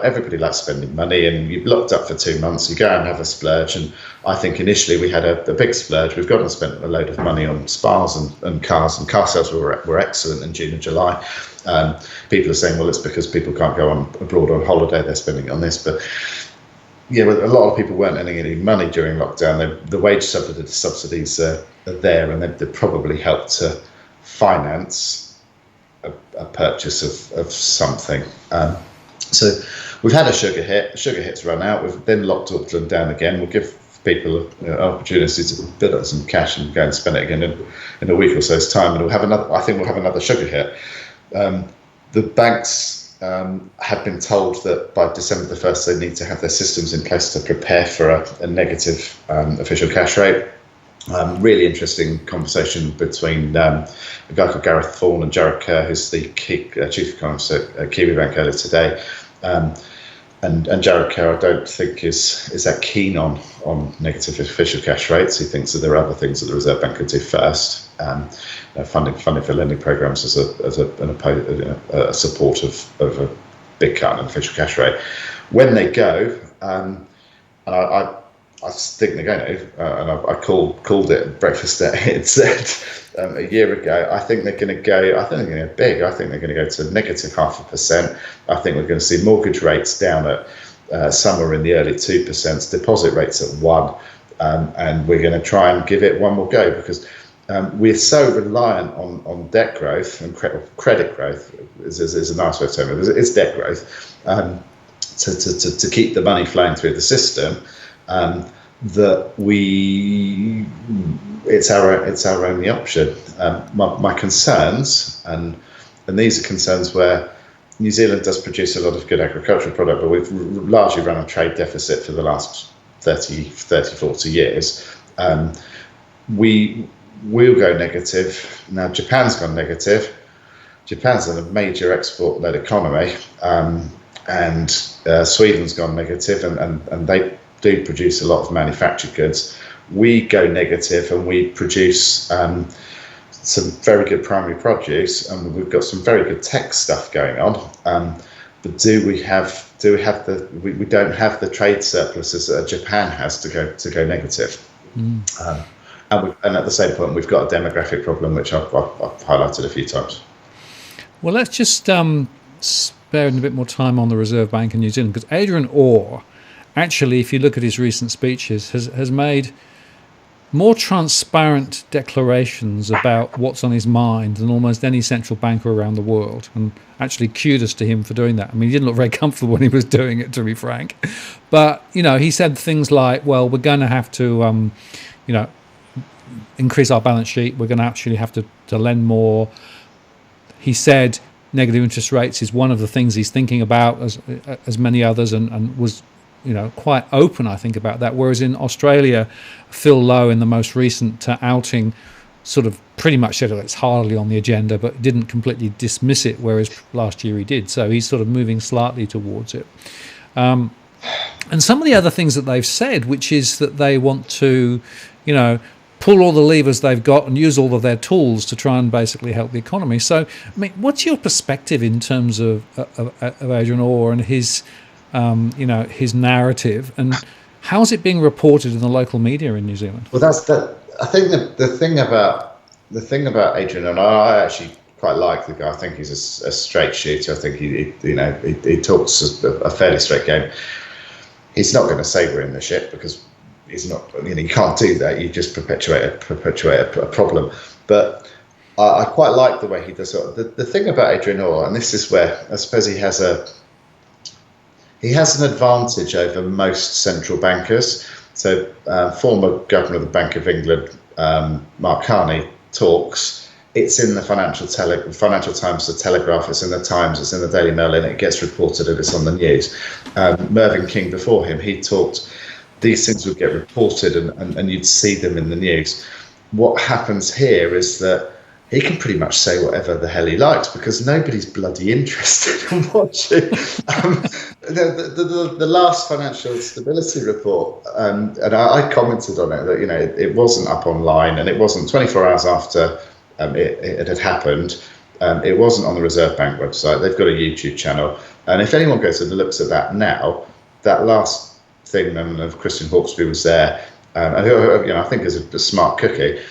everybody likes spending money, and you've locked up for 2 months, you go and have a splurge. And I think initially we had a big splurge. We've gone and spent a load of money on spas and cars, and car sales were excellent in June and July. People are saying, well, it's because people can't go abroad on holiday, they're spending on this. But a lot of people weren't earning any money during lockdown. The wage subsidies are there, and they probably helped to finance a purchase of something. So we've had a sugar hit. Sugar hit's run out. We've then locked Auckland down again. We'll give people an opportunity to build up some cash and go and spend it again in a week or so's time. And I think we'll have another sugar hit. The banks have been told that by December the 1st they need to have their systems in place to prepare for a negative official cash rate. Really interesting conversation between a guy called Gareth Thorne and Jared Kerr, who's the chief economist at Kiwibank earlier today. And Jared Kerr, I don't think is that keen on negative official cash rates. He thinks that there are other things that the Reserve Bank could do first. Funding for lending programs as a support of a big cut in official cash rate. When they go, and I think they're going to, and I called it at breakfast at said a year ago. I think they're going to go. I think they're going to go big. I think they're going to go to negative 0.5%. I think we're going to see mortgage rates down at somewhere in the early 2%, deposit rates at 1%, and we're going to try and give it one more go, because we're so reliant on debt growth, and credit growth is a nice way of saying it. It's debt growth to keep the money flowing through the system. That it's our only option. My concerns, and these are concerns where New Zealand does produce a lot of good agricultural product, but we've largely run a trade deficit for the last 30, 40 years. We'll go negative. Now Japan's gone negative. Japan's a major export-led economy. and Sweden's gone negative, and they do produce a lot of manufactured goods. We go negative, and we produce some very good primary produce, and we've got some very good tech stuff going on. But we don't have the trade surpluses that Japan has to go negative. And at the same point, we've got a demographic problem, which I've highlighted a few times. Well, let's just spare a bit more time on the Reserve Bank in New Zealand, because Adrian Orr, actually, if you look at his recent speeches, has made more transparent declarations about what's on his mind than almost any central banker around the world. And actually, kudos to him for doing that. I mean, he didn't look very comfortable when he was doing it, to be frank. But, he said things like, well, we're going to have to, increase our balance sheet. We're going to actually have to lend more. He said negative interest rates is one of the things he's thinking about, as many others, and was quite open, I think, about that. Whereas in Australia, Phil Lowe, in the most recent outing, sort of pretty much said it's hardly on the agenda, but didn't completely dismiss it, whereas last year he did. So he's sort of moving slightly towards it. And some of the other things that they've said, which is that they want to, pull all the levers they've got and use all of their tools to try and basically help the economy. So, I mean, what's your perspective in terms of Adrian Orr and his his narrative, and how's it being reported in the local media in New Zealand? Well, that's that. I think the thing about Adrian, and I actually quite like the guy. I think he's a straight shooter. I think he talks a fairly straight game. He's not going to say we're in the shit, because he's not. You can't do that. You just perpetuate a problem. But I quite like the way he does it. The thing about Adrian Orr, and this is where I suppose he has an advantage over most central bankers. So former governor of the Bank of England, Mark Carney, talks. It's in the Financial Times, the Telegraph, it's in the Times, it's in the Daily Mail, and it gets reported and it's on the news. Mervyn King before him, he talked, these things would get reported and you'd see them in the news. What happens here is that he can pretty much say whatever the hell he likes, because nobody's bloody interested in watching. The last financial stability report, and I commented on it, that it wasn't up online, and it wasn't 24 hours after it had happened. It wasn't on the Reserve Bank website. They've got a YouTube channel, and if anyone goes and looks at that now, that last thing, and of Christian Hawkesby was there, and I think is a smart cookie.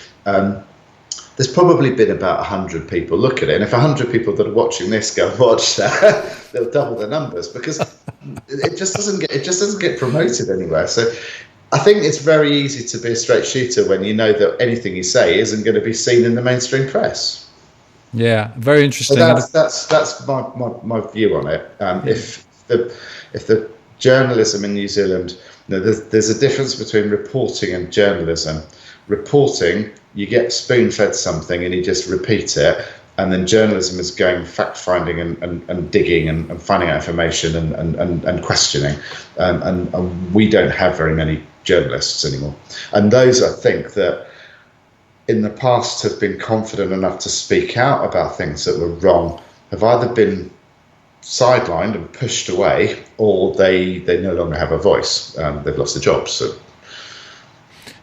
There's probably been about 100 people look at it, and if 100 people that are watching this go and watch that, they'll double the numbers, because it just doesn't get promoted anywhere. So I think it's very easy to be a straight shooter when you know that anything you say isn't going to be seen in the mainstream press. Yeah, very interesting. So that's my view on it. If the journalism in New Zealand, there's a difference between reporting and journalism. Reporting, you get spoon-fed something and you just repeat it, and then journalism is going fact-finding and digging and finding out information and questioning, and we don't have very many journalists anymore. And those, I think, that in the past have been confident enough to speak out about things that were wrong, have either been sidelined and pushed away, or they no longer have a voice. They've lost their jobs. So.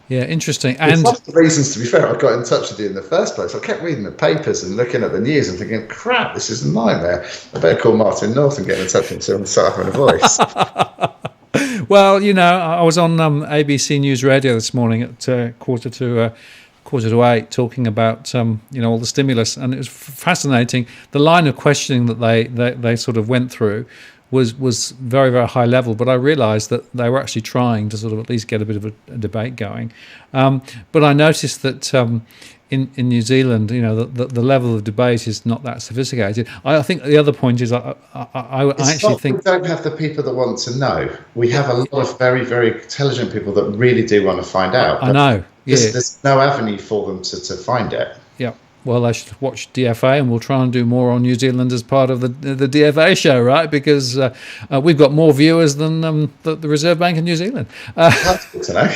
Yeah, interesting. And it's one of the reasons, to be fair, I got in touch with you in the first place. I kept reading the papers and looking at the news and thinking, crap, this is a nightmare. I better call Martin North and get in touch with him and start having a voice. Well, I was on ABC News Radio this morning at quarter to 8, talking about all the stimulus, and it was fascinating. The line of questioning that they sort of went through was very, very high level, but I realised that they were actually trying to sort of at least get a bit of a debate going. But I noticed that in New Zealand, the level of debate is not that sophisticated. I think the other point is I actually think we don't have the people that want to know. We have a lot of very, very intelligent people that really do want to find out. I know. Yeah. There's no avenue for them to find it. Yeah. Well, I should watch DFA, and we'll try and do more on New Zealand as part of the DFA show, right? Because we've got more viewers than the Reserve Bank of New Zealand. That's good to know.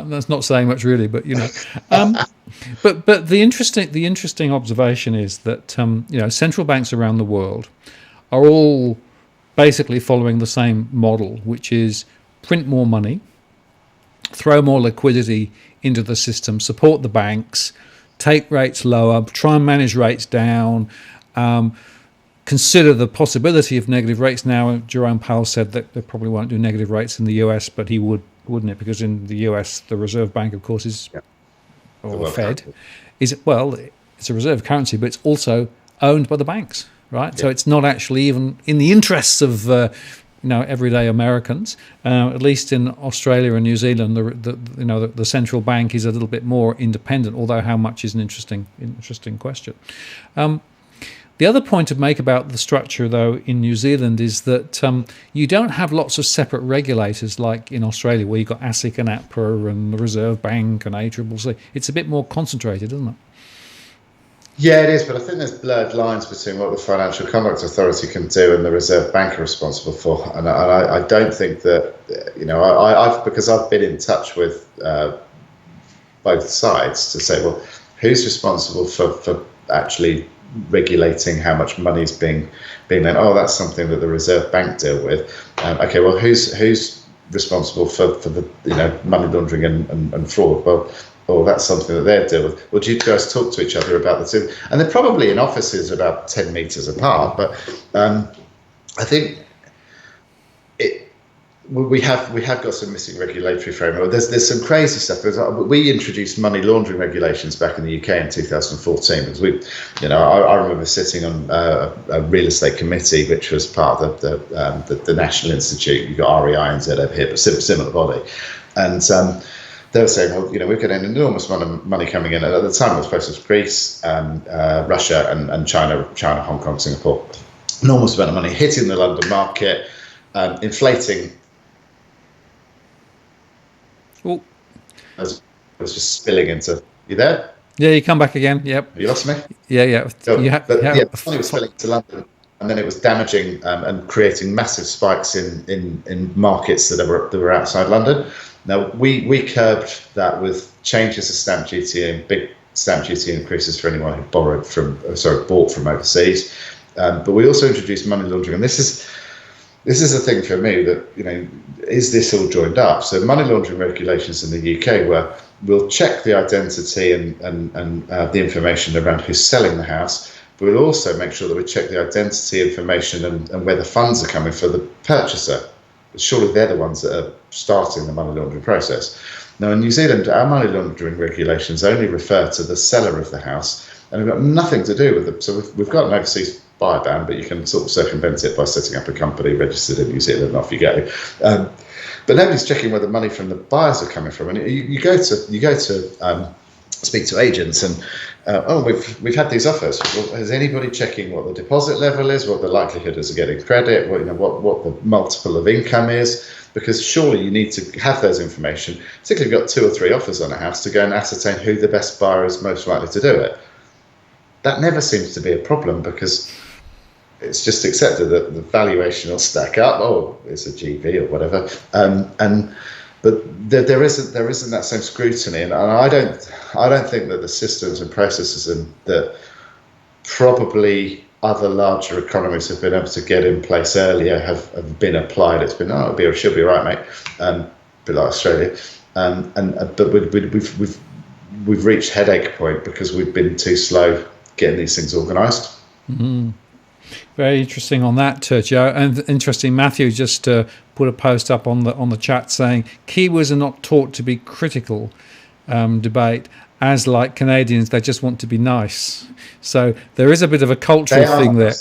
That's not saying much, really, but but the interesting observation is that central banks around the world are all basically following the same model, which is print more money, throw more liquidity into the system, support the banks, take rates lower, try and manage rates down, consider the possibility of negative rates. Now, Jerome Powell said that they probably won't do negative rates in the US, but he would, wouldn't it? Because in the US, the Reserve Bank, of course, is, or the Fed, is, well, it's a reserve currency, but it's also owned by the banks, right? So it's not actually even in the interests of everyday Americans. At least in Australia and New Zealand, the central bank is a little bit more independent. Although how much is an interesting question. The other point to make about the structure, though, in New Zealand is that you don't have lots of separate regulators like in Australia, where you've got ASIC and APRA and the Reserve Bank and ACCC. It's a bit more concentrated, isn't it? Yeah, it is, but I think there's blurred lines between what the Financial Conduct Authority can do and the Reserve Bank are responsible for. And I don't think that, because I've been in touch with both sides to say, well, who's responsible for actually regulating how much money is being lent? Oh, that's something that the Reserve Bank deal with. Okay, well, who's responsible for the money laundering and fraud? Well, that's something that they deal with. Well, do you guys talk to each other about the two? And they're probably in offices about 10 meters apart. But I think we have got some missing regulatory framework. There's some crazy stuff. We introduced money laundering regulations back in the UK in 2014 because I remember sitting on a real estate committee, which was part of the National Institute. You've got REI and Z over here, but similar body, and they were saying, well, we've got an enormous amount of money coming in. And at the time, it was Greece, Russia, and China, Hong Kong, Singapore. Enormous amount of money hitting the London market, inflating. Oh, it was just spilling into. You there? Yeah, you come back again. Yep. You lost me. Yeah. So, the money was spilling to London, and then it was damaging and creating massive spikes in markets that were outside London. Now, we curbed that with changes to stamp duty and big stamp duty increases for anyone who bought from overseas. But we also introduced money laundering, and this is a thing for me that is this all joined up? So money laundering regulations in the UK where we'll check the identity and the information around who's selling the house, but we'll also make sure that we check the identity information and where the funds are coming for the purchaser. Surely they're the ones that are starting the money laundering process. Now, in New Zealand, our money laundering regulations only refer to the seller of the house, and we've got nothing to do with them. So we've got an overseas buyer ban, but you can sort of circumvent it by setting up a company registered in New Zealand, and off you go. But nobody's checking where the money from the buyers are coming from. And you go to speak to agents and we've had these offers. Well, is anybody checking what the deposit level is, what the likelihood is of getting credit, what the multiple of income is? Because surely you need to have those information, particularly if you've got 2 or 3 offers on a house, to go and ascertain who the best buyer is most likely to do it. That never seems to be a problem because it's just accepted that the valuation will stack up. Oh, it's a GV or whatever, but there isn't that same scrutiny, and I don't think that the systems and processes that probably other larger economies have been able to get in place earlier have been applied. It's been she'll be right, mate. A bit like Australia, but we've reached headache point because we've been too slow getting these things organised. Mm-hmm. Very interesting on that, Joe. And interesting, Matthew just put a post up on the chat saying Kiwis are not taught to be critical debate, as like Canadians, they just want to be nice. So there is a bit of a cultural thing there.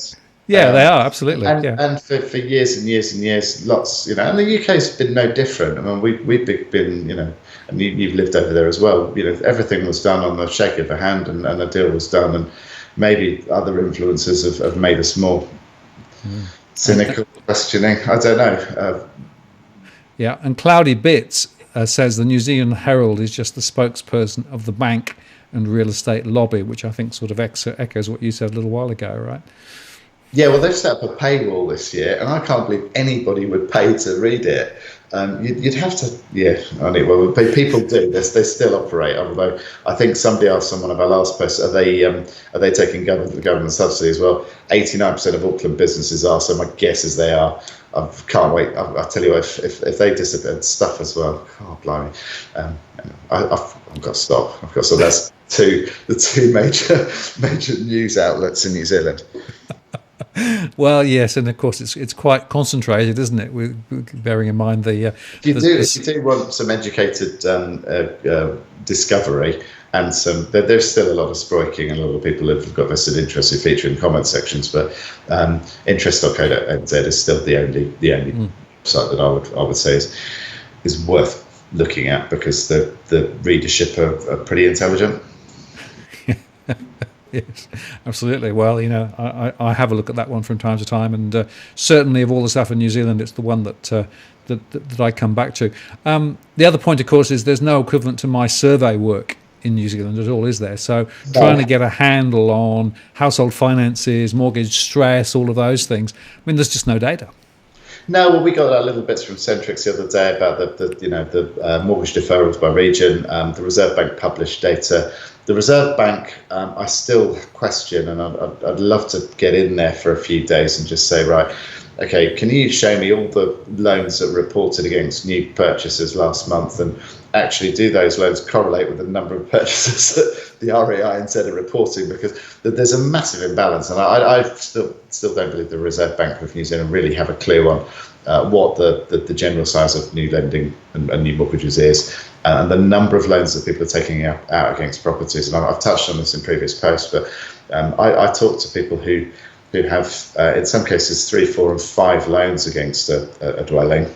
Yeah, they are, absolutely. And for years and years and years, lots, and the UK's been no different. I mean, we've been, and you've lived over there as well. Everything was done on the shake of a hand, and a deal was done, and maybe other influences have made us more cynical, questioning. I don't know. Yeah, and Cloudy Bits says the New Zealand Herald is just the spokesperson of the bank and real estate lobby, which I think sort of echoes what you said a little while ago, right? Yeah, well, they've set up a paywall this year, and I can't believe anybody would pay to read it. You'd have to, yeah. I mean, well, people do. They still operate. Although I think somebody asked on one of our last posts, are they taking government subsidies? Well, 89% of Auckland businesses are. So my guess is they are. I can't wait. I tell you what, if they disappear, stuff as well. Oh, blimey! I've got to stop. I've got to stop. That's the two major news outlets in New Zealand. Well, yes, and of course it's quite concentrated, isn't it? With bearing in mind if you do want some educated discovery and there's still a lot of sproiking, and a lot of people have got vested interest who feature in comment sections, but interest.co.nz is still the only site that I would say is worth looking at, because the readership are pretty intelligent. Yes, absolutely. Well, I have a look at that one from time to time, and certainly of all the stuff in New Zealand, it's the one that I come back to. The other point, of course, is there's no equivalent to my survey work in New Zealand at all, is there? So trying to get a handle on household finances, mortgage stress, all of those things, I mean, there's just no data. No, well, we got our little bits from Centrix the other day about the mortgage deferrals by region. The Reserve Bank published data. The Reserve Bank, I still question, and I'd love to get in there for a few days and just say, right, okay, can you show me all the loans that were reported against new purchases last month, and actually do those loans correlate with the number of purchases that the RAI and NZ are reporting? Because there's a massive imbalance, and I still don't believe the Reserve Bank of New Zealand really have a clue on what the general size of new lending and new mortgages is, and the number of loans that people are taking out against properties. And I've touched on this in previous posts, but I talk to people who have, in some cases, 3, 4, and 5 loans against a dwelling,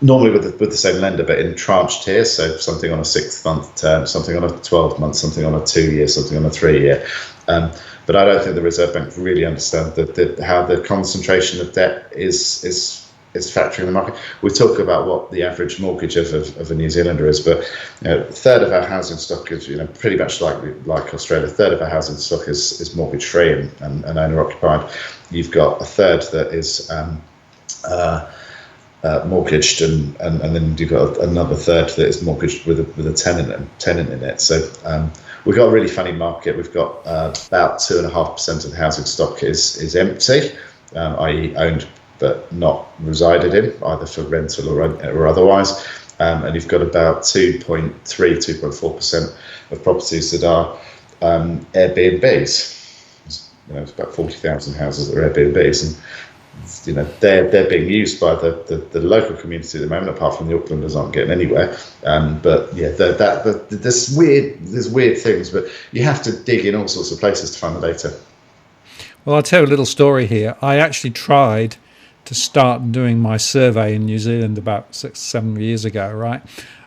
normally with the same lender, but in tranched tiers, so something on a 6-month term, something on a 12-month, something on a 2-year, something on a 3-year. But I don't think the Reserve Bank really understand how the concentration of debt is factoring the market. We talk about what the average mortgage of a New Zealander is, but a third of our housing stock is, pretty much like Australia. A third of our housing stock is mortgage free and owner occupied. You've got a third that is mortgaged, and then you've got another third that is mortgaged with a tenant in it. So we've got a really funny market. We've got about 2.5% of the housing stock is empty, i.e. owned but not resided in, either for rental or otherwise. And you've got about 2.4% of properties that are Airbnbs. It's about 40,000 houses that are Airbnbs, and they're being used by the local community at the moment. Apart from the Aucklanders aren't getting anywhere. But yeah, there's weird things, but you have to dig in all sorts of places to find the data. Well, I'll tell you a little story here. I actually tried to start doing my survey in New Zealand about 6-7 years ago, right?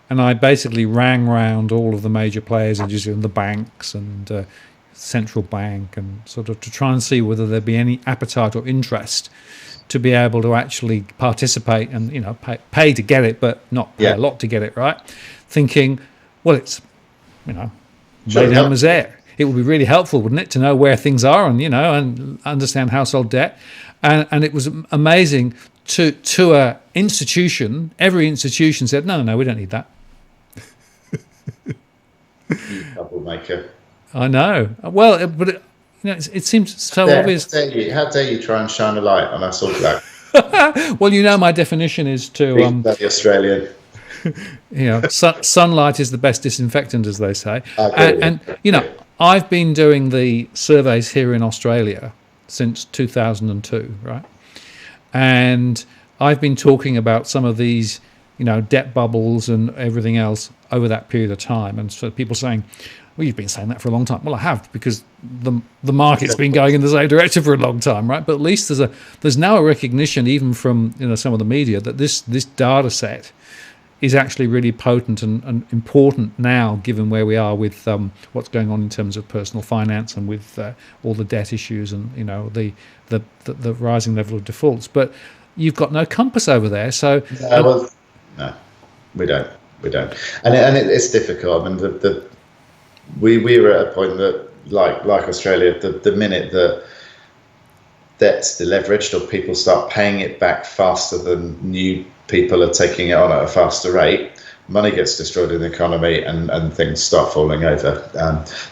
And I basically rang round all of the major players in New Zealand, the banks and central bank, and sort of to try and see whether there'd be any appetite or interest to be able to actually participate and pay to get it, but not pay a lot to get it, right? Thinking, well, it's made home as air. It would be really helpful, wouldn't it, to know where things are and and understand household debt. And it was amazing to a institution. Every institution said, no, we don't need that. You troublemaker. I know. Well, but it seems so obvious. How dare you try and shine a light on us all that? Well, my definition is to the Australian. Sunlight is the best disinfectant, as they say. And I've been doing the surveys here in Australia since 2002, right? And I've been talking about some of these, debt bubbles and everything else over that period of time. And so people saying, well, you've been saying that for a long time. Well, I have, because the market's been going in the same direction for a long time, right? But at least there's now a recognition, even from some of the media, that this data set is actually really potent and important now, given where we are with what's going on in terms of personal finance and with all the debt issues and the rising level of defaults. But you've got no compass over there, so no, we don't, and it's difficult. I mean, we were at a point that, like Australia, the minute that debt's deleveraged or people start paying it back faster than new people are taking it on at a faster rate, money gets destroyed in the economy and things start falling over.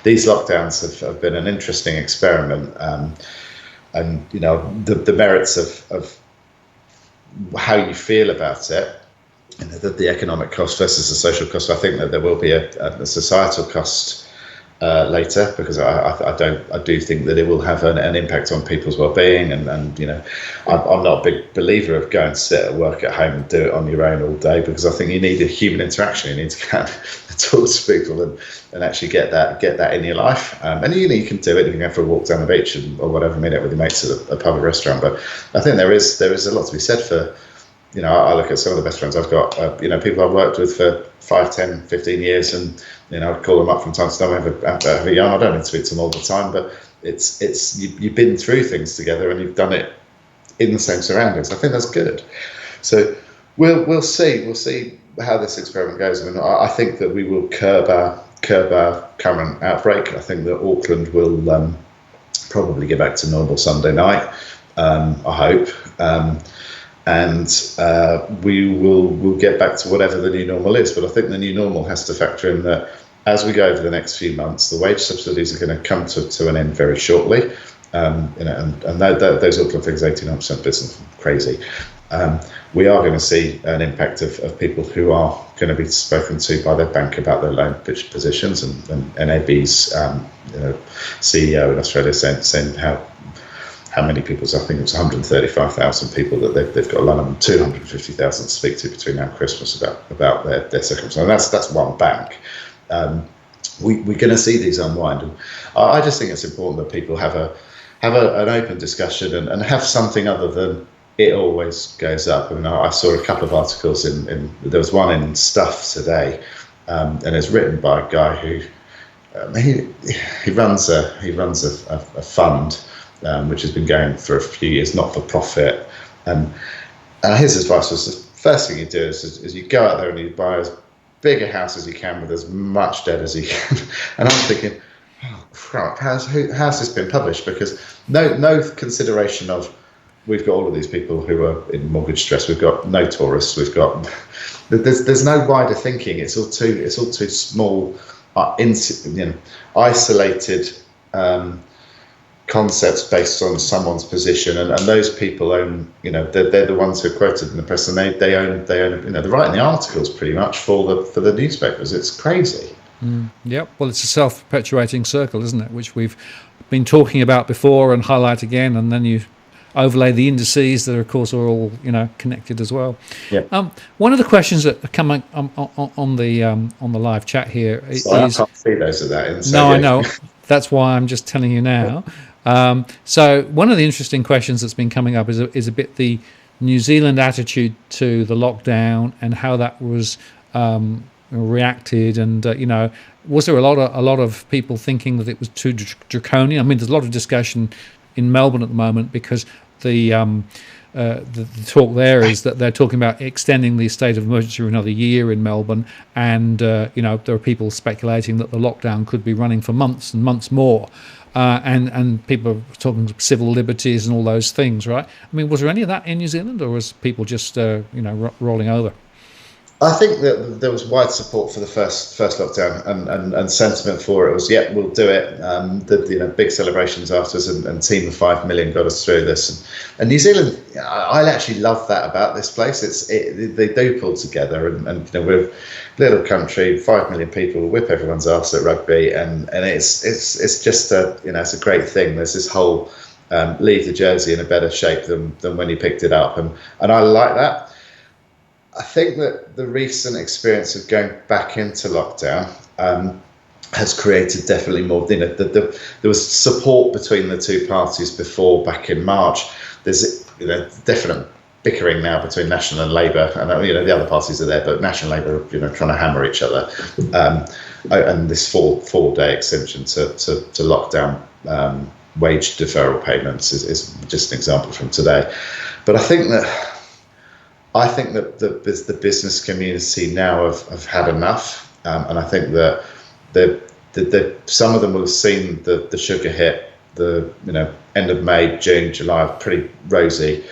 These lockdowns have been an interesting experiment. And, you know, the merits of how you feel about it, you know, the economic cost versus the social cost. I think that there will be a societal cost later, because I do think that it will have an impact on people's well-being, and you know, I'm not a big believer of go and sit at work at home and do it on your own all day, because I think you need a human interaction. You need to kind of talk to people and actually get that in your life. And you know, you can do it. You can go for a walk down the beach or whatever, meet up with your mates at a public restaurant. But I think there is a lot to be said for, you know, I look at some of the best friends I've got, you know, people I've worked with for 5, 10, 15 years, and, you know, I call them up from time to time, have a yarn. I don't need to speak to them all the time, but it's you've been through things together and you've done it in the same surroundings. I think that's good. So we'll see how this experiment goes. I mean, I think that we will curb our current outbreak. I think that Auckland will probably get back to normal Sunday night, I hope. And we'll get back to whatever the new normal is. But I think the new normal has to factor in that as we go over the next few months, the wage subsidies are going to come to an end very shortly. You know, and those Auckland figures, 89% business, crazy. We are going to see an impact of people who are going to be spoken to by their bank about their loan positions, and NAB's CEO in Australia saying how many people, so I think it's 135,000 people that they've got a loan and 250,000 to speak to between now and Christmas about their circumstances. And that's one bank. We're going to see these unwind. And I just think it's important that people have an open discussion and have something other than it always goes up. I mean, I saw a couple of articles there was one in Stuff today, and it's written by a guy who he runs a fund, which has been going for a few years, not for profit. And his advice was, the first thing you do is you go out there and you buy as big a house as you can with as much debt as you can. And I'm thinking, oh crap, how's this been published? Because no consideration of, we've got all of these people who are in mortgage stress. We've got no tourists. There's no wider thinking. It's all too small, isolated concepts based on someone's position, and those people own. You know, they're the ones who are quoted in the press, and they own. You know, they're writing the articles pretty much for the newspapers. It's crazy. Yep. Well, it's a self-perpetuating circle, isn't it? Which we've been talking about before and highlight again, and then you overlay the indices that, of course, are all, you know, connected as well. Yeah. One of the questions that are coming on the live chat here is. I can't see those of that. No, I know. That's why I'm just telling you now. So one of the interesting questions that's been coming up is a bit the New Zealand attitude to the lockdown and how that was reacted, and you know, was there a lot of people thinking that it was too draconian? I mean, there's a lot of discussion in Melbourne at the moment because the talk there is that they're talking about extending the state of emergency for another year in Melbourne, and you know, there are people speculating that the lockdown could be running for months and months more, and people are talking civil liberties and all those things, right? I mean, was there any of that in New Zealand, or was people just rolling over? I think that there was wide support for the first lockdown, and sentiment for it was, yeah, we'll do it. Big celebrations afterwards, and Team of 5 million got us through this. And New Zealand, I actually love that about this place. They do pull together, and you know, we're a little country, 5 million people, whip everyone's arse at rugby, and it's just it's a great thing. There's this whole leave the jersey in a better shape than when you picked it up, and I like that. I think that the recent experience of going back into lockdown has created definitely more. There was support between the two parties before, back in March. There's definite bickering now between National and Labour, and the other parties are there, but National and Labour are trying to hammer each other. And this four-day extension to lockdown wage deferral payments is just an example from today. But I think that the business community now have had enough, and I think that some of them will have seen the sugar hit end of May, June, July, pretty rosy.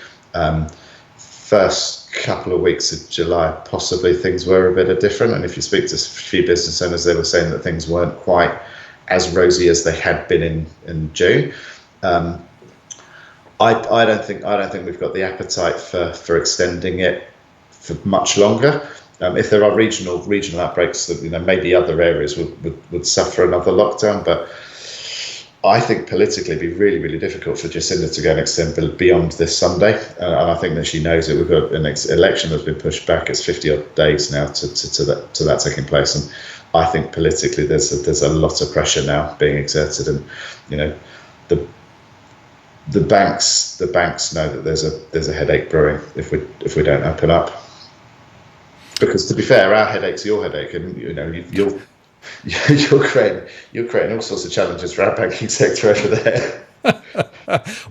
First couple of weeks of July, possibly things were a bit different. And if you speak to a few business owners, they were saying that things weren't quite as rosy as they had been in June. I don't think we've got the appetite for extending it for much longer. If there are regional outbreaks, that maybe other areas would suffer another lockdown, but I think politically it'd be really, really difficult for Jacinda to go and extend beyond this Sunday, and I think that she knows it. We've got an election that's been pushed back. It's 50 odd days now to that taking place, and I think politically there's a lot of pressure now being exerted, and the banks know that there's a headache brewing if we don't open up. Because to be fair, our headache's your headache, and you're creating all sorts of challenges for our banking sector over there.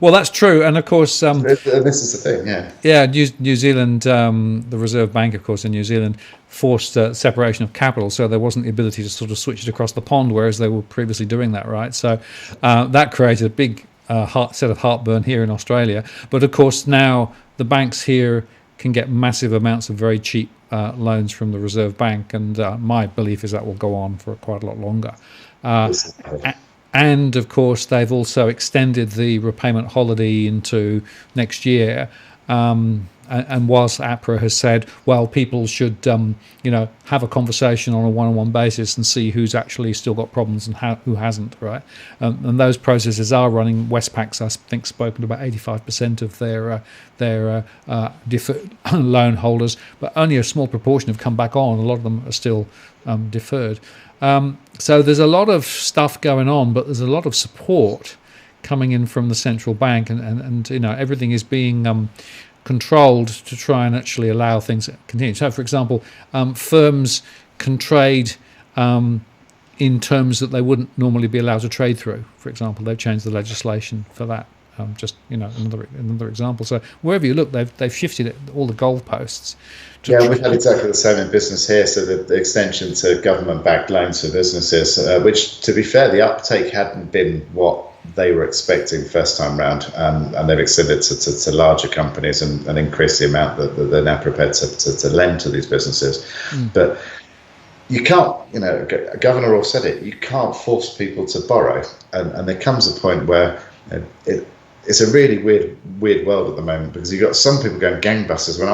Well, that's true, and of course, and this is the thing, yeah. Yeah, New Zealand, the Reserve Bank, of course, in New Zealand forced separation of capital, so there wasn't the ability to sort of switch it across the pond, whereas they were previously doing that, right? So that created a big set of heartburn here in Australia. But of course, now the banks here can get massive amounts of very cheap loans from the Reserve Bank, and my belief is that will go on for quite a lot longer. And of course, they've also extended the repayment holiday into next year. And whilst APRA has said, well, people should, have a conversation on a one-on-one basis and see who's actually still got problems and who hasn't, right? And those processes are running. Westpac's, I think, spoken to about 85% of their deferred loan holders, but only a small proportion have come back on. A lot of them are still deferred. So there's a lot of stuff going on, but there's a lot of support coming in from the central bank, and everything is being controlled to try and actually allow things to continue. So, for example, firms can trade in terms that they wouldn't normally be allowed to trade through. For example, they've changed the legislation for that. Another example. So wherever you look, they've shifted all the goalposts. We've had exactly the same in business here. So the extension to government-backed loans for businesses, which, to be fair, the uptake hadn't been what they were expecting first time round, and they've extended to larger companies and increased the amount that they're now prepared to lend to these businesses. But you can't, Governor Orr said it, you can't force people to borrow, and there comes a point where it's a really weird world at the moment, because you've got some people going gangbusters. When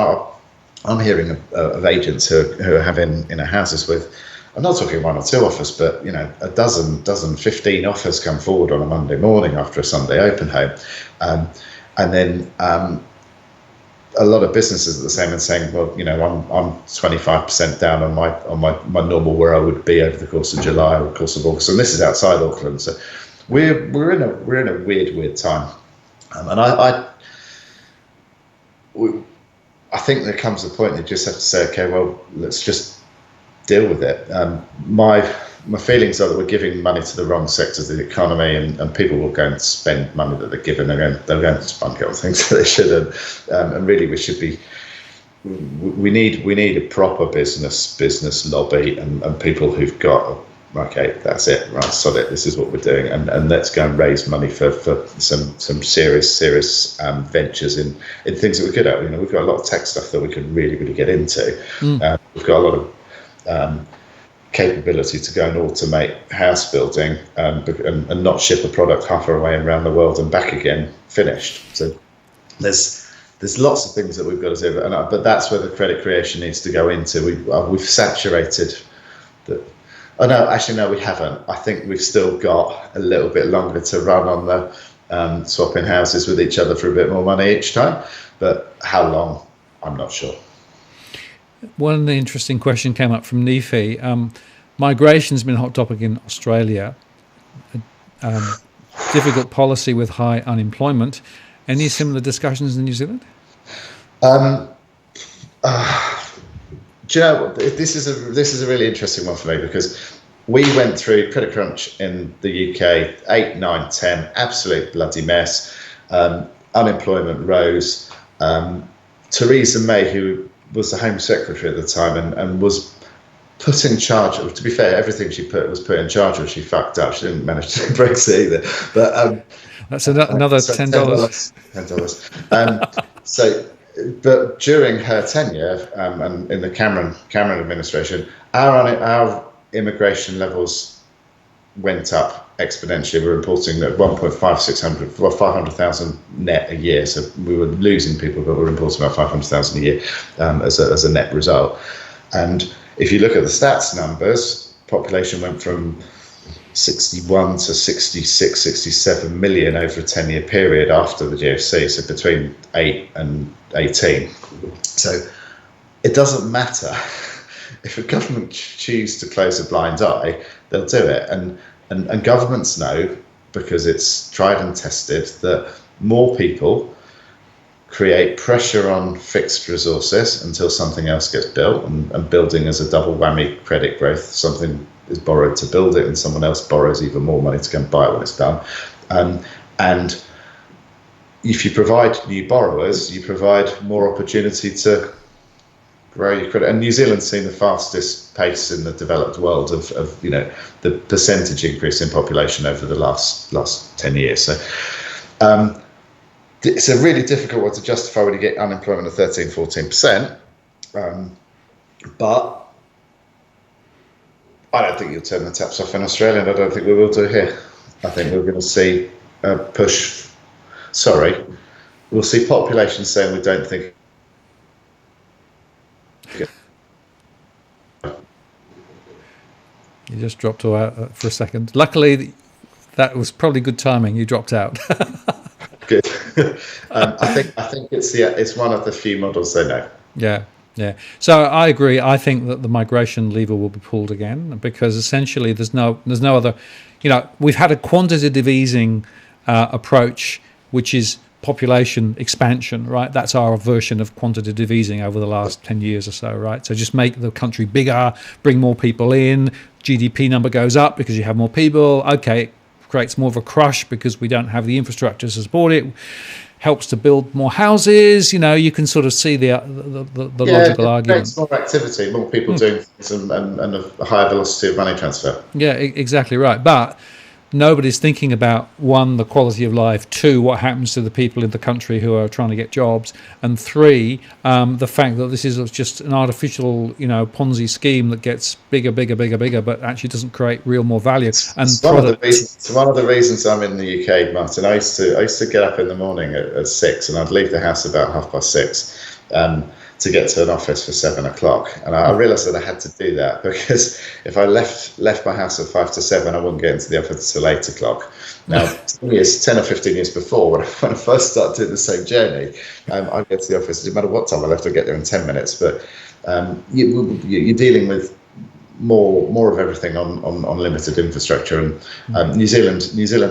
I'm hearing of agents who are having houses with, I'm not talking one or two offers, but a dozen, 15 offers come forward on a Monday morning after a Sunday open home, and then a lot of businesses are the same and saying, well, I'm 25% down on my normal where I would be over the course of July or the course of August, and this is outside Auckland, so we're in a weird time, and I think there comes a point that you just have to say, okay, well, let's just deal with it. My feelings are that we're giving money to the wrong sectors of the economy, and people will go and spend money that they're given. They're going to spend on things that they shouldn't. And really, we need a proper business lobby and people who've got, okay, that's it, right, sod it, this is what we're doing, and let's go and raise money for some serious ventures in things that we're good at. We've got a lot of tech stuff that we could really get into. We've got a lot of capability to go and automate house building, and not ship a product halfway around the world and back again finished. So there's lots of things that we've got to do, but that's where the credit creation needs to go into. We've saturated the. Oh no, actually no, we haven't. I think we've still got a little bit longer to run on the swapping houses with each other for a bit more money each time, but how long, I'm not sure. One interesting question came up from Nifi. Migration's been a hot topic in Australia. Difficult policy with high unemployment. Any similar discussions in New Zealand? Do you know, this is a really interesting one for me, because we went through credit crunch in the UK, 8, 9, 10, absolute bloody mess. Unemployment rose. Theresa May, who was the Home Secretary at the time and was put in charge of, to be fair, everything she was put in charge of, she fucked up. She didn't manage to do Brexit either. But that's another $10. $10. So but during her tenure and in the Cameron administration, our immigration levels went up exponentially. We're reporting that 500,000 net a year. So we were losing people, but we're reporting about 500,000 a year as a net result. And if you look at the stats numbers, population went from 61 to 66, 67 million over a 10-year period after the GFC, so between 8 and 18. So it doesn't matter. If a government choose to close a blind eye, they'll do it. And governments know, because it's tried and tested, that more people create pressure on fixed resources until something else gets built, and building is a double whammy credit growth. Something is borrowed to build it and someone else borrows even more money to go and buy it when it's done. And if you provide new borrowers, you provide more opportunity to grow your credit. And New Zealand's seen the fastest pace in the developed world of the percentage increase in population over the last 10 years. So it's a really difficult one to justify when you get unemployment of 13-14%. But I don't think you'll turn the taps off in Australia, and I don't think we will do here. I think we're going to see a push. We'll see population saying we don't think. You just dropped out for a second. Luckily, that was probably good timing. You dropped out. Good. I think it's one of the few models they know. Yeah. So I agree. I think that the migration lever will be pulled again, because essentially there's no other. We've had a quantitative easing approach, which is population expansion, right? That's our version of quantitative easing over the last 10 years or so, right? So just make the country bigger, bring more people in, GDP number goes up because you have more people. Okay, it creates more of a crush because we don't have the infrastructure to support it. Helps to build more houses. You can sort of see the logical argument. Creates more activity, more people doing things, and a higher velocity of money transfer. Yeah, exactly right. But nobody's thinking about, one, the quality of life, two, what happens to the people in the country who are trying to get jobs, and three, the fact that this is just an artificial, Ponzi scheme that gets bigger, but actually doesn't create real more value. And it's one of the reasons I'm in the UK, Martin. I used to get up in the morning at 6, and I'd leave the house about 6:30. To get to an office for 7 o'clock, and I realised that I had to do that, because if I left my house at 5 to 7, I wouldn't get into the office till 8 o'clock. Now, 10 or 15 years before, when I first started doing the same journey, I'd get to the office. It didn't matter what time I left, I'd get there in 10 minutes. But you're dealing with more of everything on limited infrastructure, and New Zealand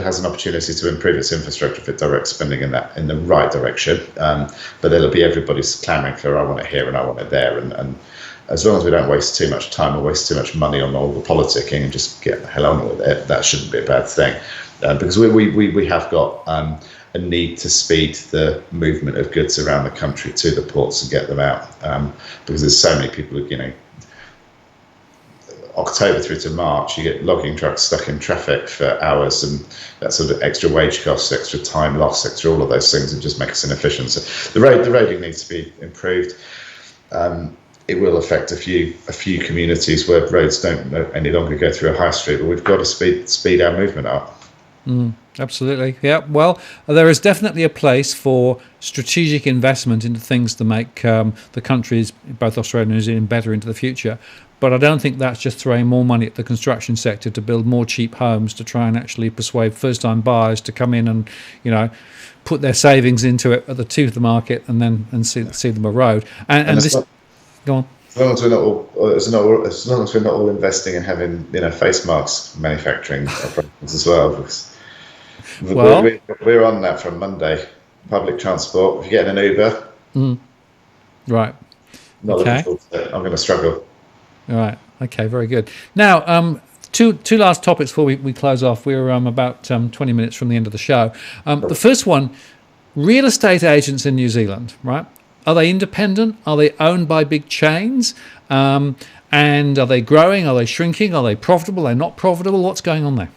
has an opportunity to improve its infrastructure if it directs spending in the right direction, but there'll be everybody's clamoring for, I want it here and I want it there, and as long as we don't waste too much time or waste too much money on all the politicking and just get the hell on with it, that shouldn't be a bad thing, because we have got a need to speed the movement of goods around the country to the ports and get them out, because there's so many people who, October through to March, you get logging trucks stuck in traffic for hours, and that sort of extra wage costs, extra time loss, extra all of those things, and just make us inefficient. So the roading needs to be improved. It will affect a few communities where roads don't any longer go through a high street, but we've got to speed our movement up. Absolutely. Yeah. Well, there is definitely a place for strategic investment into things to make the countries, both Australia and New Zealand, better into the future. But I don't think that's just throwing more money at the construction sector to build more cheap homes to try and actually persuade first-time buyers to come in and, put their savings into it at the tooth of the market and see them erode. And this, go on. As long as we're not all investing in having face mask manufacturing operations as well, because we're on that from Monday. Public transport. If you get an Uber, right? Not looking forward to it. I'm going to struggle. All right. Okay. Very good. Now, two last topics before we close off. We're about 20 minutes from the end of the show. The first one: real estate agents in New Zealand. Right? Are they independent? Are they owned by big chains? And are they growing? Are they shrinking? Are they profitable? Are they not profitable? What's going on there?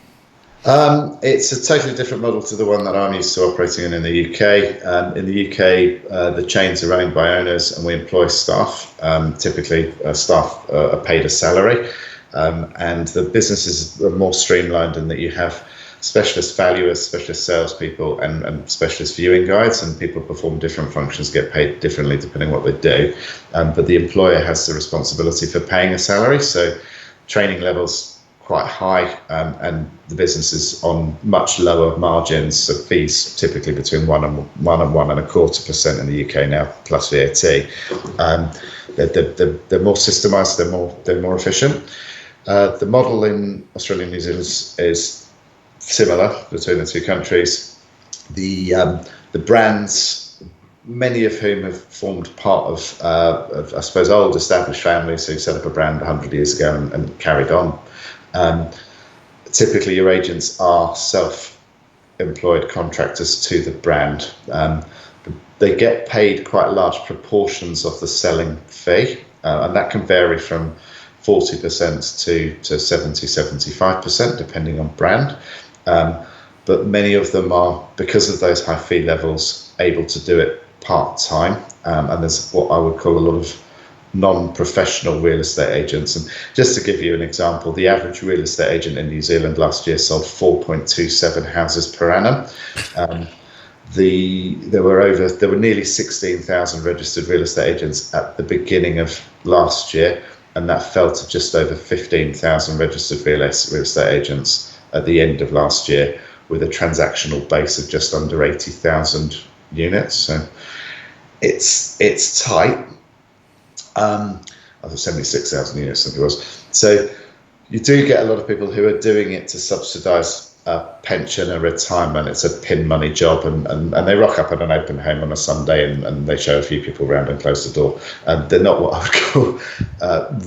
It's a totally different model to the one that I'm used to operating in the UK. In the UK, the chains are owned by owners and we employ staff. Typically, staff are paid a salary. And the businesses are more streamlined in that you have specialist valuers, specialist salespeople, and specialist viewing guides, and people perform different functions, get paid differently depending on what they do. But the employer has the responsibility for paying a salary, so training levels quite high, and the business is on much lower margins, so fees typically between 1 and 1.25% in the UK now, plus VAT. They're more systemised, they're more efficient. The model in Australia and New Zealand is similar between the two countries. The brands, many of whom have formed part of I suppose, old established families who set up a brand 100 years ago and carried on. Typically, your agents are self-employed contractors to the brand. They get paid quite large proportions of the selling fee, and that can vary from 40% to 70, 75%, depending on brand. But many of them are, because of those high fee levels, able to do it part-time. And there's what I would call a lot of non-professional real estate agents. And just to give you an example, the average real estate agent in New Zealand last year sold 4.27 houses per annum. There were nearly 16,000 registered real estate agents at the beginning of last year, and that fell to just over 15,000 registered real estate agents at the end of last year, with a transactional base of just under 80,000 units. So it's tight. I think 76,000 units, I think it was. So you do get a lot of people who are doing it to subsidise a pension, a retirement. It's a pin money job, and they rock up at an open home on a Sunday and they show a few people around and close the door. They're not what I would call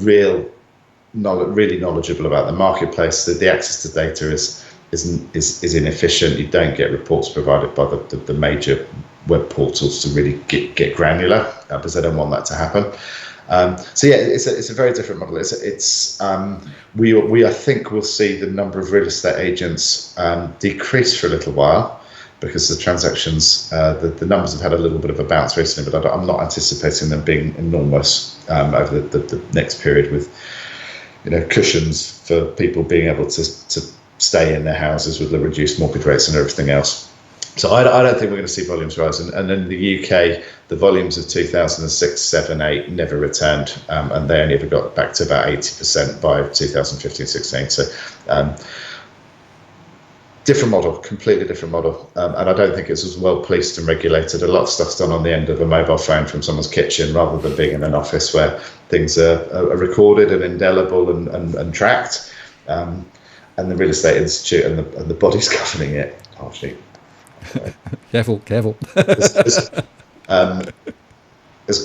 really knowledgeable about the marketplace. The access to data is inefficient. You don't get reports provided by the major web portals to really get granular, because they don't want that to happen. So yeah, it's a very different model. We I think we'll see the number of real estate agents decrease for a little while, because the transactions, the numbers have had a little bit of a bounce recently, but I'm not anticipating them being enormous over the next period, with cushions for people being able to stay in their houses with the reduced mortgage rates and everything else. So I don't think we're going to see volumes rise. And in the UK, the volumes of 2006, 7, 8 never returned, and they only ever got back to about 80% by 2015, 16. So different model, completely different model. And I don't think it's as well policed and regulated. A lot of stuff's done on the end of a mobile phone from someone's kitchen, rather than being in an office where things are recorded and indelible and tracked. And the Real Estate Institute and the bodies governing it, harshly. Careful. As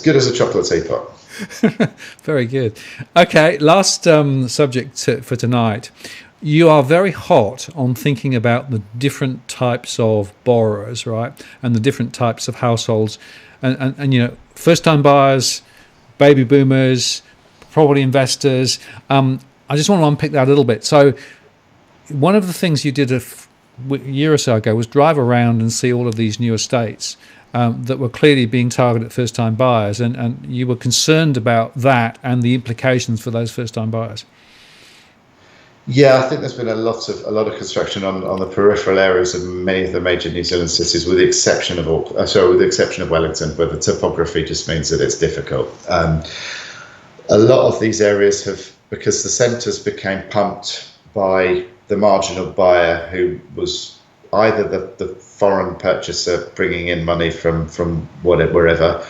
good as a chocolate teapot. Very good. Okay, last subject for tonight. You are very hot on thinking about the different types of borrowers, right? And the different types of households, and first-time buyers, baby boomers, property investors. I just want to unpick that a little bit. So one of the things you did a year or so ago was drive around and see all of these new estates that were clearly being targeted at first-time buyers, and you were concerned about that and the implications for those first-time buyers. Yeah, I think there's been a lot of construction on the peripheral areas of many of the major New Zealand cities, with the exception of Wellington, where the topography just means that it's difficult. A lot of these areas have, because the centres became pumped by the marginal buyer, who was either the foreign purchaser bringing in money from wherever,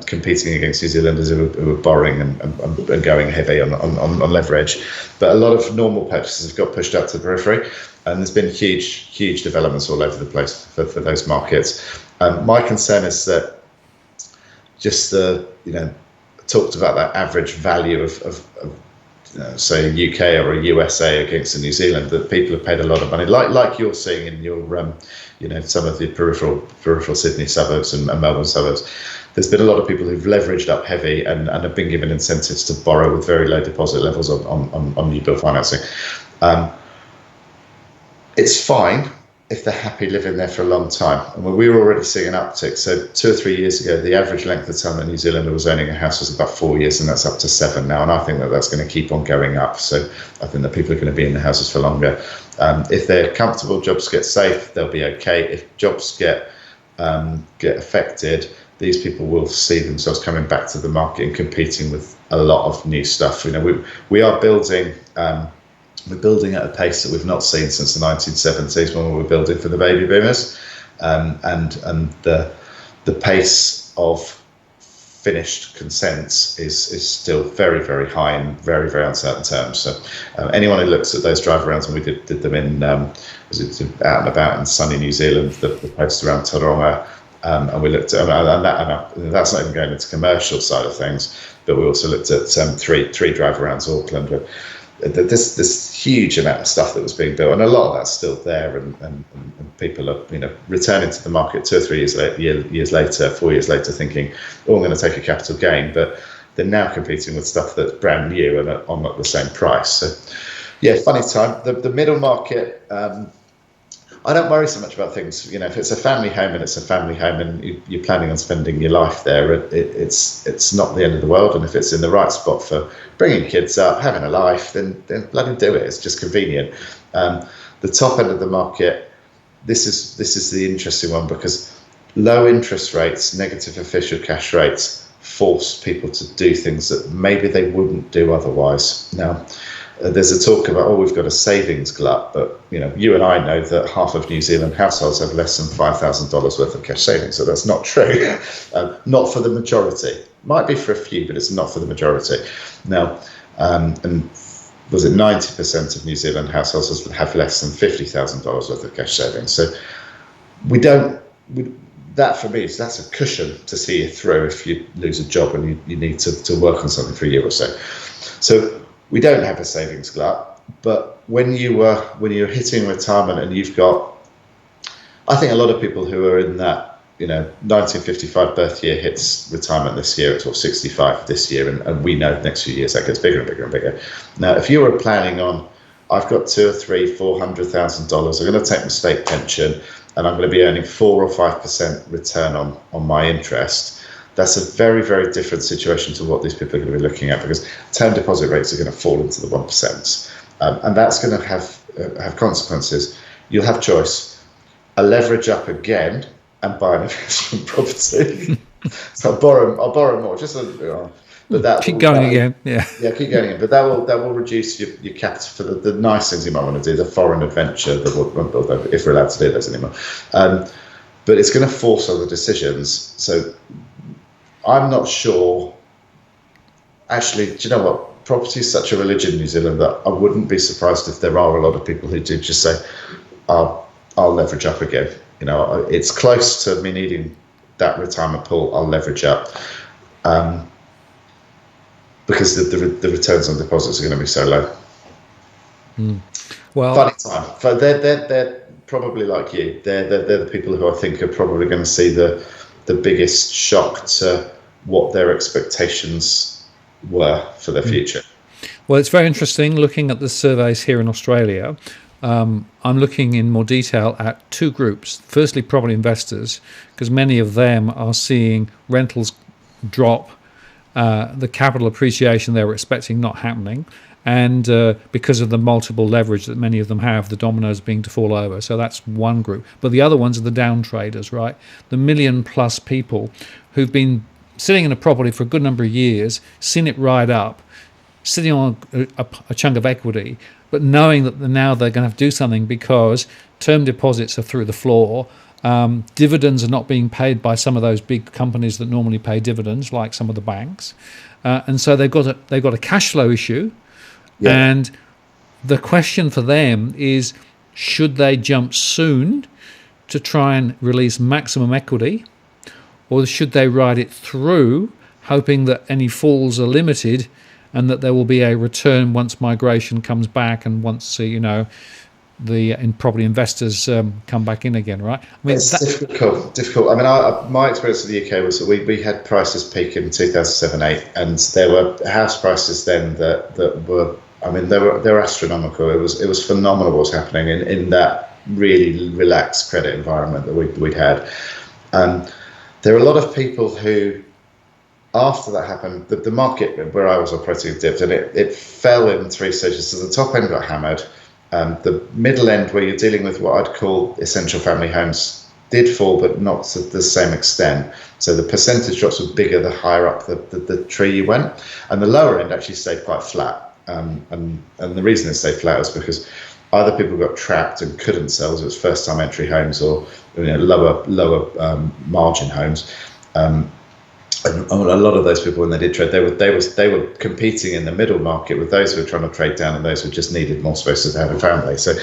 competing against New Zealanders who were borrowing and going heavy on leverage. But a lot of normal purchases have got pushed out to the periphery, and there's been huge developments all over the place for those markets. My concern is that just talked about that average value of say UK or a USA against a New Zealand, that people have paid a lot of money, like you're seeing in your some of the peripheral Sydney suburbs and Melbourne suburbs. There's been a lot of people who've leveraged up heavy and have been given incentives to borrow with very low deposit levels on new build financing. It's fine if they're happy living there for a long time. And we were already seeing an uptick. So 2 or 3 years ago, the average length of time that New Zealander was owning a house was about 4 years, and that's up to 7 now. And I think that that's going to keep on going up. So I think that people are going to be in the houses for longer. If they're comfortable, jobs get safe, they'll be okay. If jobs get affected, these people will see themselves coming back to the market and competing with a lot of new stuff. You know, we are building. We're building at a pace that we've not seen since the 1970s when we were building for the baby boomers, and the pace of finished consents is still very, very high in very, very uncertain terms. So anyone who looks at those drive arounds, and we did them in was it out and about in sunny New Zealand, the post around Taronga, and we looked at and that's not even going into commercial side of things, but we also looked at three drive arounds Auckland. But this huge amount of stuff that was being built, and a lot of that's still there, and people are, you know, returning to the market 2 or 3 years later, 4 years later, thinking, oh, I'm going to take a capital gain, but they're now competing with stuff that's brand new and on not the same price. So yeah, funny time. The middle market, I don't worry so much about things. You know, if it's a family home and it's a family home and you're planning on spending your life there, it's not the end of the world. And if it's in the right spot for bringing kids up, having a life, then bloody do it. It's just convenient. The top end of the market, this is the interesting one, because low interest rates, negative official cash rates force people to do things that maybe they wouldn't do otherwise. Now, there's a talk about, we've got a savings glut, but you know, you and I know that half of New Zealand households have less than $5,000 worth of cash savings, so that's not true. Not for the majority. Might be for a few, but it's not for the majority. Now, and was it 90% of New Zealand households have less than $50,000 worth of cash savings? So that for me, that's a cushion to see you through if you lose a job and you need to work on something for a year or so. So we don't have a savings glut, but when you're hitting retirement and you've got, I think a lot of people who are in that, you know, 1955 birth year hits retirement this year, it's 65 this year, and we know the next few years that gets bigger and bigger and bigger. Now, if you were planning on, I've got $200,000 or $300,000, I'm going to take my state pension and I'm going to be earning 4 or 5% return on my interest, that's a very, very different situation to what these people are going to be looking at, because term deposit rates are going to fall into the 1%. And that's going to have consequences. You'll have choice. I leverage up again and buy an investment property. So I'll borrow more, but that keep going again. Yeah, keep going again. But that will reduce your capital for the nice things you might want to do, the foreign adventure, if we're allowed to do those anymore. But it's going to force other decisions. So I'm not sure. Actually, do you know what? Property is such a religion in New Zealand that I wouldn't be surprised if there are a lot of people who do just say, I'll leverage up again. You know, it's close to me needing that retirement pool. I'll leverage up. Because the returns on deposits are going to be so low. Well, funny time. So they're probably like you. They're the people who I think are probably going to see the biggest shock to what their expectations were for their future. Well, it's very interesting looking at the surveys here in Australia. I'm looking in more detail at two groups. Firstly, property investors, because many of them are seeing rentals drop, the capital appreciation they were expecting not happening, and because of the multiple leverage that many of them have, the dominoes being to fall over. So that's one group. But the other ones are the down traders, right? The 1 million plus people who've been sitting in a property for a good number of years, seen it ride up, sitting on a chunk of equity, but knowing that now they're going to have to do something because term deposits are through the floor. Dividends are not being paid by some of those big companies that normally pay dividends, like some of the banks, and so they've got a cash flow issue. Yeah. And the question for them is, should they jump soon to try and release maximum equity, or should they ride it through, hoping that any falls are limited and that there will be a return once migration comes back and once the property investors come back in again, right? I mean, it's difficult. I mean, my experience in the UK was that we had prices peak in 2007-8, and there were house prices then that were, I mean, they were astronomical. It was phenomenal what was happening in that really relaxed credit environment that we'd had. There are a lot of people who, after that happened, the market where I was operating dipped, and it fell in 3 stages. So the top end got hammered. The middle end, where you're dealing with what I'd call essential family homes, did fall, but not to the same extent. So the percentage drops were bigger the higher up the tree you went, and the lower end actually stayed quite flat. And the reason it stayed flat was because either people got trapped and couldn't sell, so it was first time entry homes, or lower margin homes. And a lot of those people, when they did trade, they were competing in the middle market with those who were trying to trade down and those who just needed more space to have a family. So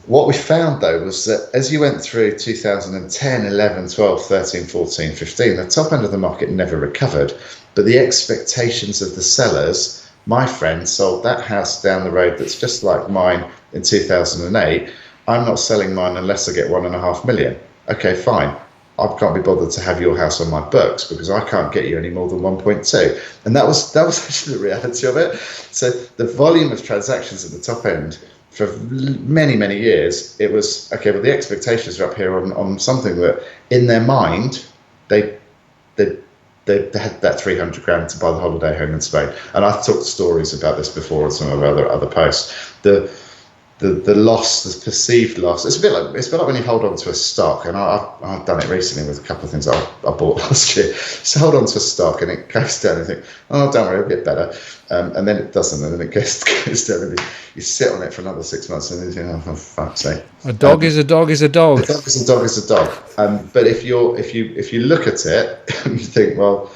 what we found, though, was that as you went through 2010, 11, 12, 13, 14, 15, the top end of the market never recovered. But the expectations of the sellers, my friend sold that house down the road that's just like mine in 2008. I'm not selling mine unless I get 1.5 million. Okay, fine. I can't be bothered to have your house on my books because I can't get you any more than 1.2. And that was actually the reality of it. So the volume of transactions at the top end for many, many years, it was, okay, well, the expectations are up here on something that in their mind, they had that 300 grand to buy the holiday home in Spain. And I've talked stories about this before on some of our other posts. The loss, the perceived loss. It's a bit like when you hold on to a stock, and I've done it recently with a couple of things I bought last year. So hold on to a stock and it goes down and you think, oh, don't worry, it'll get better. And then it doesn't, and then it goes down and you sit on it for another 6 months and then you think, oh, for fuck's sake. A dog is a dog is a dog. A dog is a dog is a dog. But if you look at it and you think, well,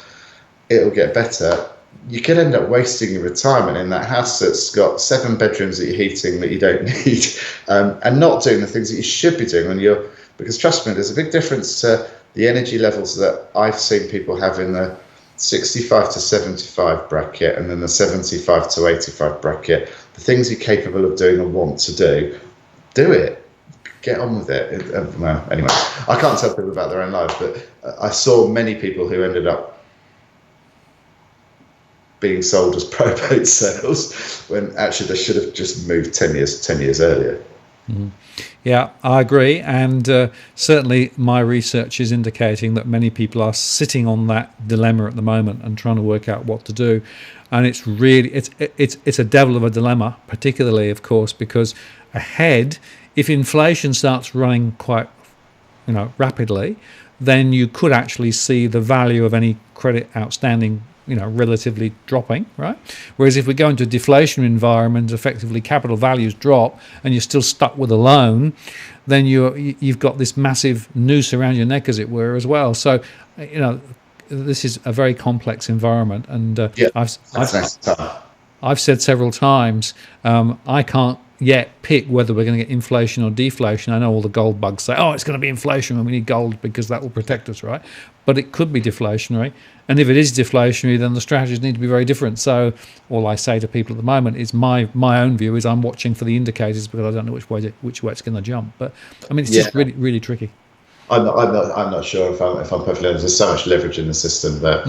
it'll get better, you could end up wasting your retirement in that house that's got 7 bedrooms that you're heating that you don't need, and not doing the things that you should be doing because trust me, there's a big difference to the energy levels that I've seen people have in the 65 to 75 bracket and then the 75 to 85 bracket. The things you're capable of doing and want to do it. Get on with it. Well, anyway, I can't tell people about their own lives, but I saw many people who ended up being sold as probate sales when actually they should have just moved 10 years earlier. Mm-hmm. Yeah, I agree. And certainly my research is indicating that many people are sitting on that dilemma at the moment and trying to work out what to do. And it's really, it's a devil of a dilemma, particularly, of course, because ahead, if inflation starts running quite, rapidly, then you could actually see the value of any credit outstanding relatively dropping, right? Whereas if we go into a deflationary environment, effectively capital values drop and you're still stuck with a loan, then you've got this massive noose around your neck, as it were, as well. So, this is a very complex environment. And I've said several times, I can't yet pick whether we're going to get inflation or deflation. I know all the gold bugs say, oh, it's going to be inflation and we need gold because that will protect us, right? But it could be deflationary. And if it is deflationary, then the strategies need to be very different. So all I say to people at the moment is my own view is I'm watching for the indicators because I don't know which way it's going to jump. But I mean, it's just really, really tricky. I'm not sure if I'm perfectly honest. There's so much leverage in the system that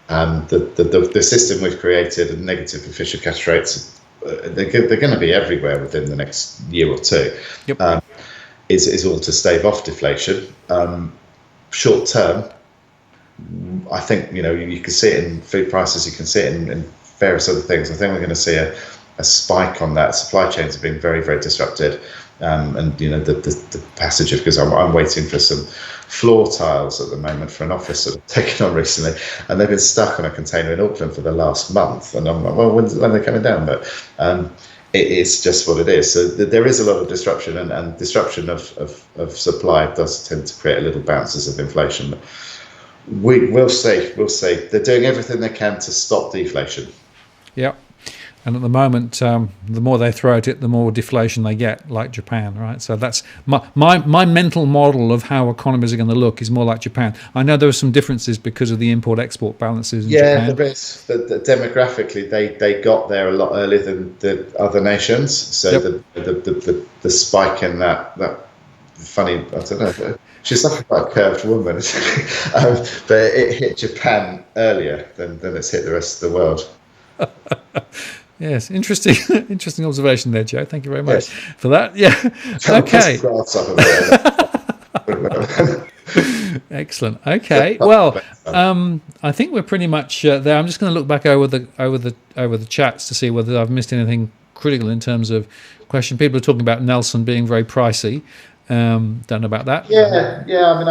the system we've created and negative official cash rates, they're going to be everywhere within the next year or two. Yep. Is all to stave off deflation. Short term, I think you can see it in food prices, you can see it in various other things. I think we're going to see a spike on that. Supply chains have been very, very disrupted, and the passage of, because I'm waiting for some floor tiles at the moment for an office that I've taken on recently, and they've been stuck on a container in Auckland for the last month, and I'm like, well, when are they coming down? But it is just what it is. So there is a lot of disruption, and disruption of supply does tend to create a little bounces of inflation. But we'll see. They're doing everything they can to stop deflation. Yeah. And at the moment, the more they throw at it, the more deflation they get, like Japan, right? So that's my mental model of how economies are going to look is more like Japan. I know there are some differences because of the import-export balances in Japan. Yeah, there is. Demographically, they got there a lot earlier than the other nations. So the spike in that funny, I don't know, she's like a quite curved woman, but it hit Japan earlier than it's hit the rest of the world. Yes, interesting, interesting observation there, Joe. Thank you very much Yes. for that. Yeah. Okay. Excellent. Okay. Well, I think we're pretty much there. I'm just going to look back over the chats to see whether I've missed anything critical in terms of question. People are talking about Nelson being very pricey. Don't know about that. Yeah. I mean,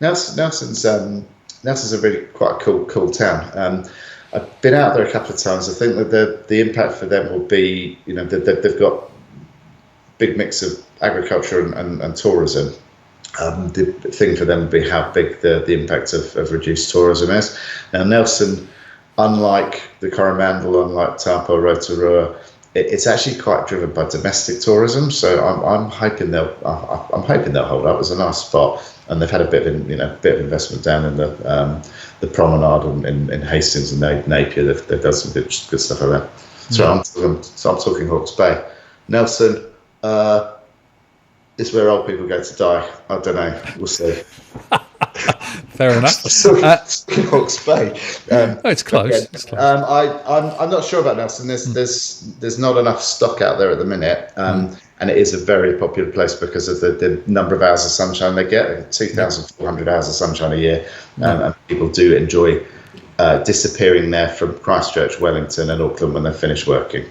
Nelson's a really quite a cool town. I've been out there a couple of times. I think that the impact for them will be, they've got big mix of agriculture and tourism. The thing for them would be how big the impact of reduced tourism is. Now, Nelson, unlike the Coromandel, unlike Taupo, Rotorua, it's actually quite driven by domestic tourism. So I'm hoping they'll hold up. It's a nice spot, and they've had a bit of investment down in the promenade in Hastings and Napier. They've done some good stuff like that. So I'm talking Hawke's Bay. Nelson. It's where old people go to die. I don't know. We'll see. Fair enough. Hawke's Bay. It's close. It's close. I'm not sure about Nelson. There's not enough stock out there at the minute, and it is a very popular place because of the number of hours of sunshine they get. 2,400 hours of sunshine a year, and people do enjoy disappearing there from Christchurch, Wellington, and Auckland when they finish working.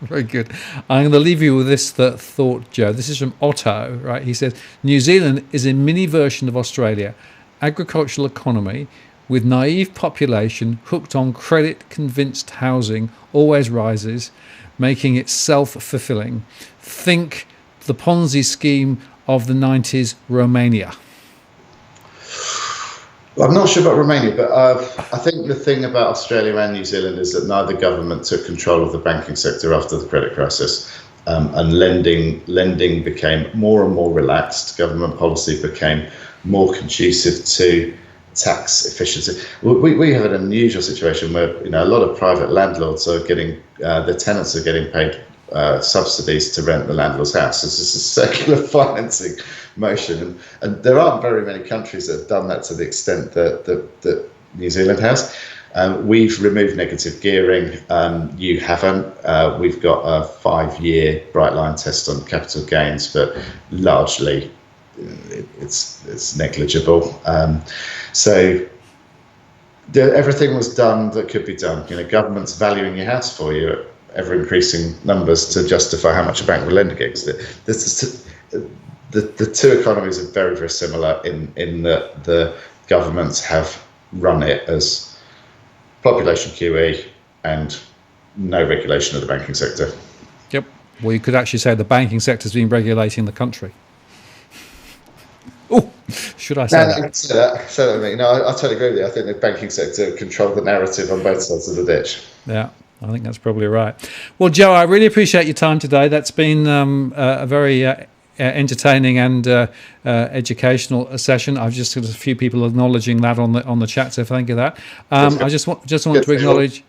Very good. I'm going to leave you with this thought, Joe. This is from Otto, right? He says, New Zealand is a mini version of Australia. Agricultural economy with naive population hooked on credit-convinced housing always rises, making it self-fulfilling. Think the Ponzi scheme of the 90s Romania. Well, I'm not sure about Romania, but I think the thing about Australia and New Zealand is that neither government took control of the banking sector after the credit crisis, and lending became more and more relaxed. Government policy became more conducive to tax efficiency. We have an unusual situation where a lot of private landlords are getting their tenants are getting paid subsidies to rent the landlord's house. This is a circular financing motion, and there aren't very many countries that have done that to the extent that New Zealand has. We've removed negative gearing. You haven't. We've got a 5-year bright line test on capital gains, but largely it's negligible. So everything was done that could be done. Government's valuing your house for you at ever increasing numbers to justify how much a bank will lend against it. The two economies are very, very similar in that the governments have run it as population QE and no regulation of the banking sector. Yep. Well, you could actually say the banking sector has been regulating the country. Oh, should I say that? Say that. No, I totally agree with you. I think the banking sector controlled the narrative on both sides of the ditch. Yeah, I think that's probably right. Well, Joe, I really appreciate your time today. That's been a very entertaining and educational session. I've just got a few people acknowledging that on the chat, so thank you for that. I just want to acknowledge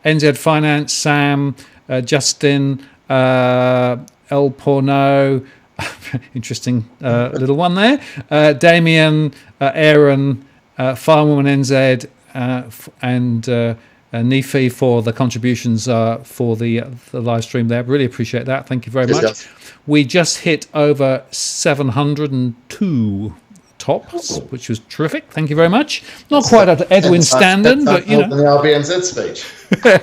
NZ Finance, Sam, Justin, El Porno. Interesting little one there. Damien, Aaron, Firewoman NZ, and Nifi for the contributions for the live stream there. Really appreciate that. Thank you very much. Yes. We just hit over 702 tops, which was terrific. Thank you very much. Not quite up to Edwin standard, but the RBNZ speech.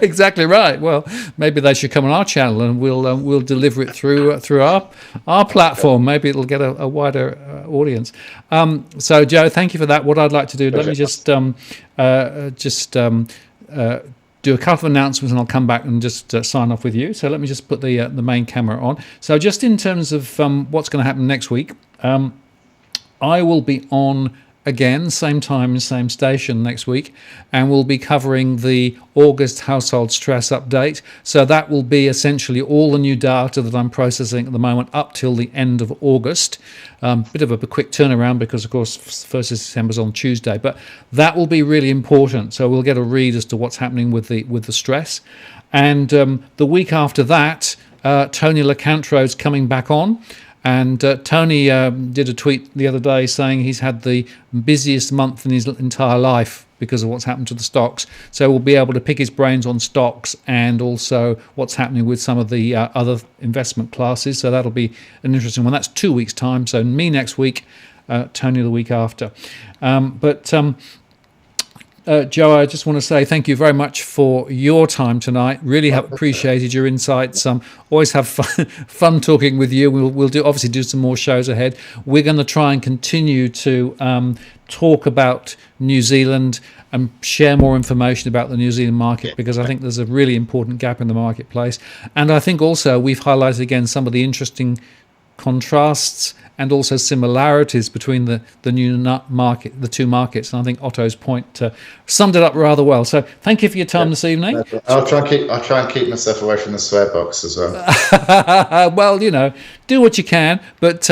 Exactly right. Well, maybe they should come on our channel and we'll deliver it through our platform. Maybe it'll get a wider audience. So, Joe, thank you for that. What I'd like to do, let me just do a couple of announcements and I'll come back and just sign off with you. So let me just put the main camera on. So just in terms of what's going to happen next week, I will be on again, same time, same station next week, and we'll be covering the August household stress update. So that will be essentially all the new data that I'm processing at the moment up till the end of August. Bit of a quick turnaround because, of course, 1st of December is on Tuesday, but that will be really important. So we'll get a read as to what's happening with the stress. And the week after that, Tony Lecantro's coming back on. And Tony did a tweet the other day saying he's had the busiest month in his entire life because of what's happened to the stocks. So we'll be able to pick his brains on stocks and also what's happening with some of the other investment classes. So that'll be an interesting one. That's 2 weeks' time. So me next week, Tony the week after. Joe, I just want to say thank you very much for your time tonight. Really have appreciated your insights. Always have fun talking with you. We'll obviously do some more shows ahead. We're going to try and continue to talk about New Zealand and share more information about the New Zealand market, because I think there's a really important gap in the marketplace. And I think also we've highlighted again some of the interesting contrasts and also similarities between the new market, the two markets. And I think Otto's point summed it up rather well. So thank you for your time this evening. I'll try and keep myself away from the swear box as well. Well, do what you can. But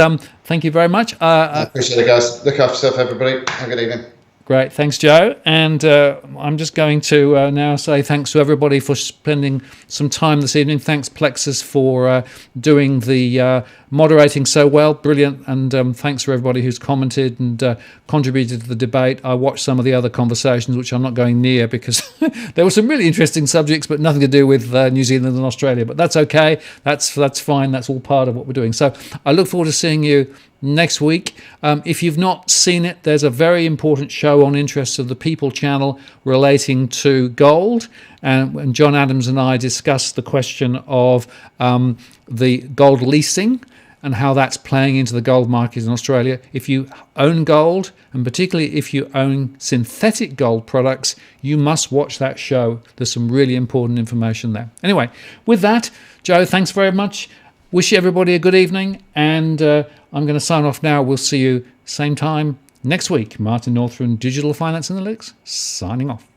thank you very much. I appreciate it, guys. Look after yourself, everybody. Have a good evening. Great. Thanks, Joe. And I'm just going to now say thanks to everybody for spending some time this evening. Thanks, Plexus, for doing the moderating so well. Brilliant. And thanks for everybody who's commented and contributed to the debate. I watched some of the other conversations, which I'm not going near because there were some really interesting subjects, but nothing to do with New Zealand and Australia. But that's okay. That's fine. That's all part of what we're doing. So I look forward to seeing you next week. If you've not seen it, there's a very important show on Interests of the People channel relating to gold, and John Adams and I discussed the question of the gold leasing and how that's playing into the gold market in Australia. If you own gold, and particularly if you own synthetic gold products, you must watch that show. There's some really important information there. Anyway, with that, Joe, thanks very much. Wish everybody a good evening, and I'm going to sign off now. We'll see you same time next week. Martin North from Digital Finance Analytics, signing off.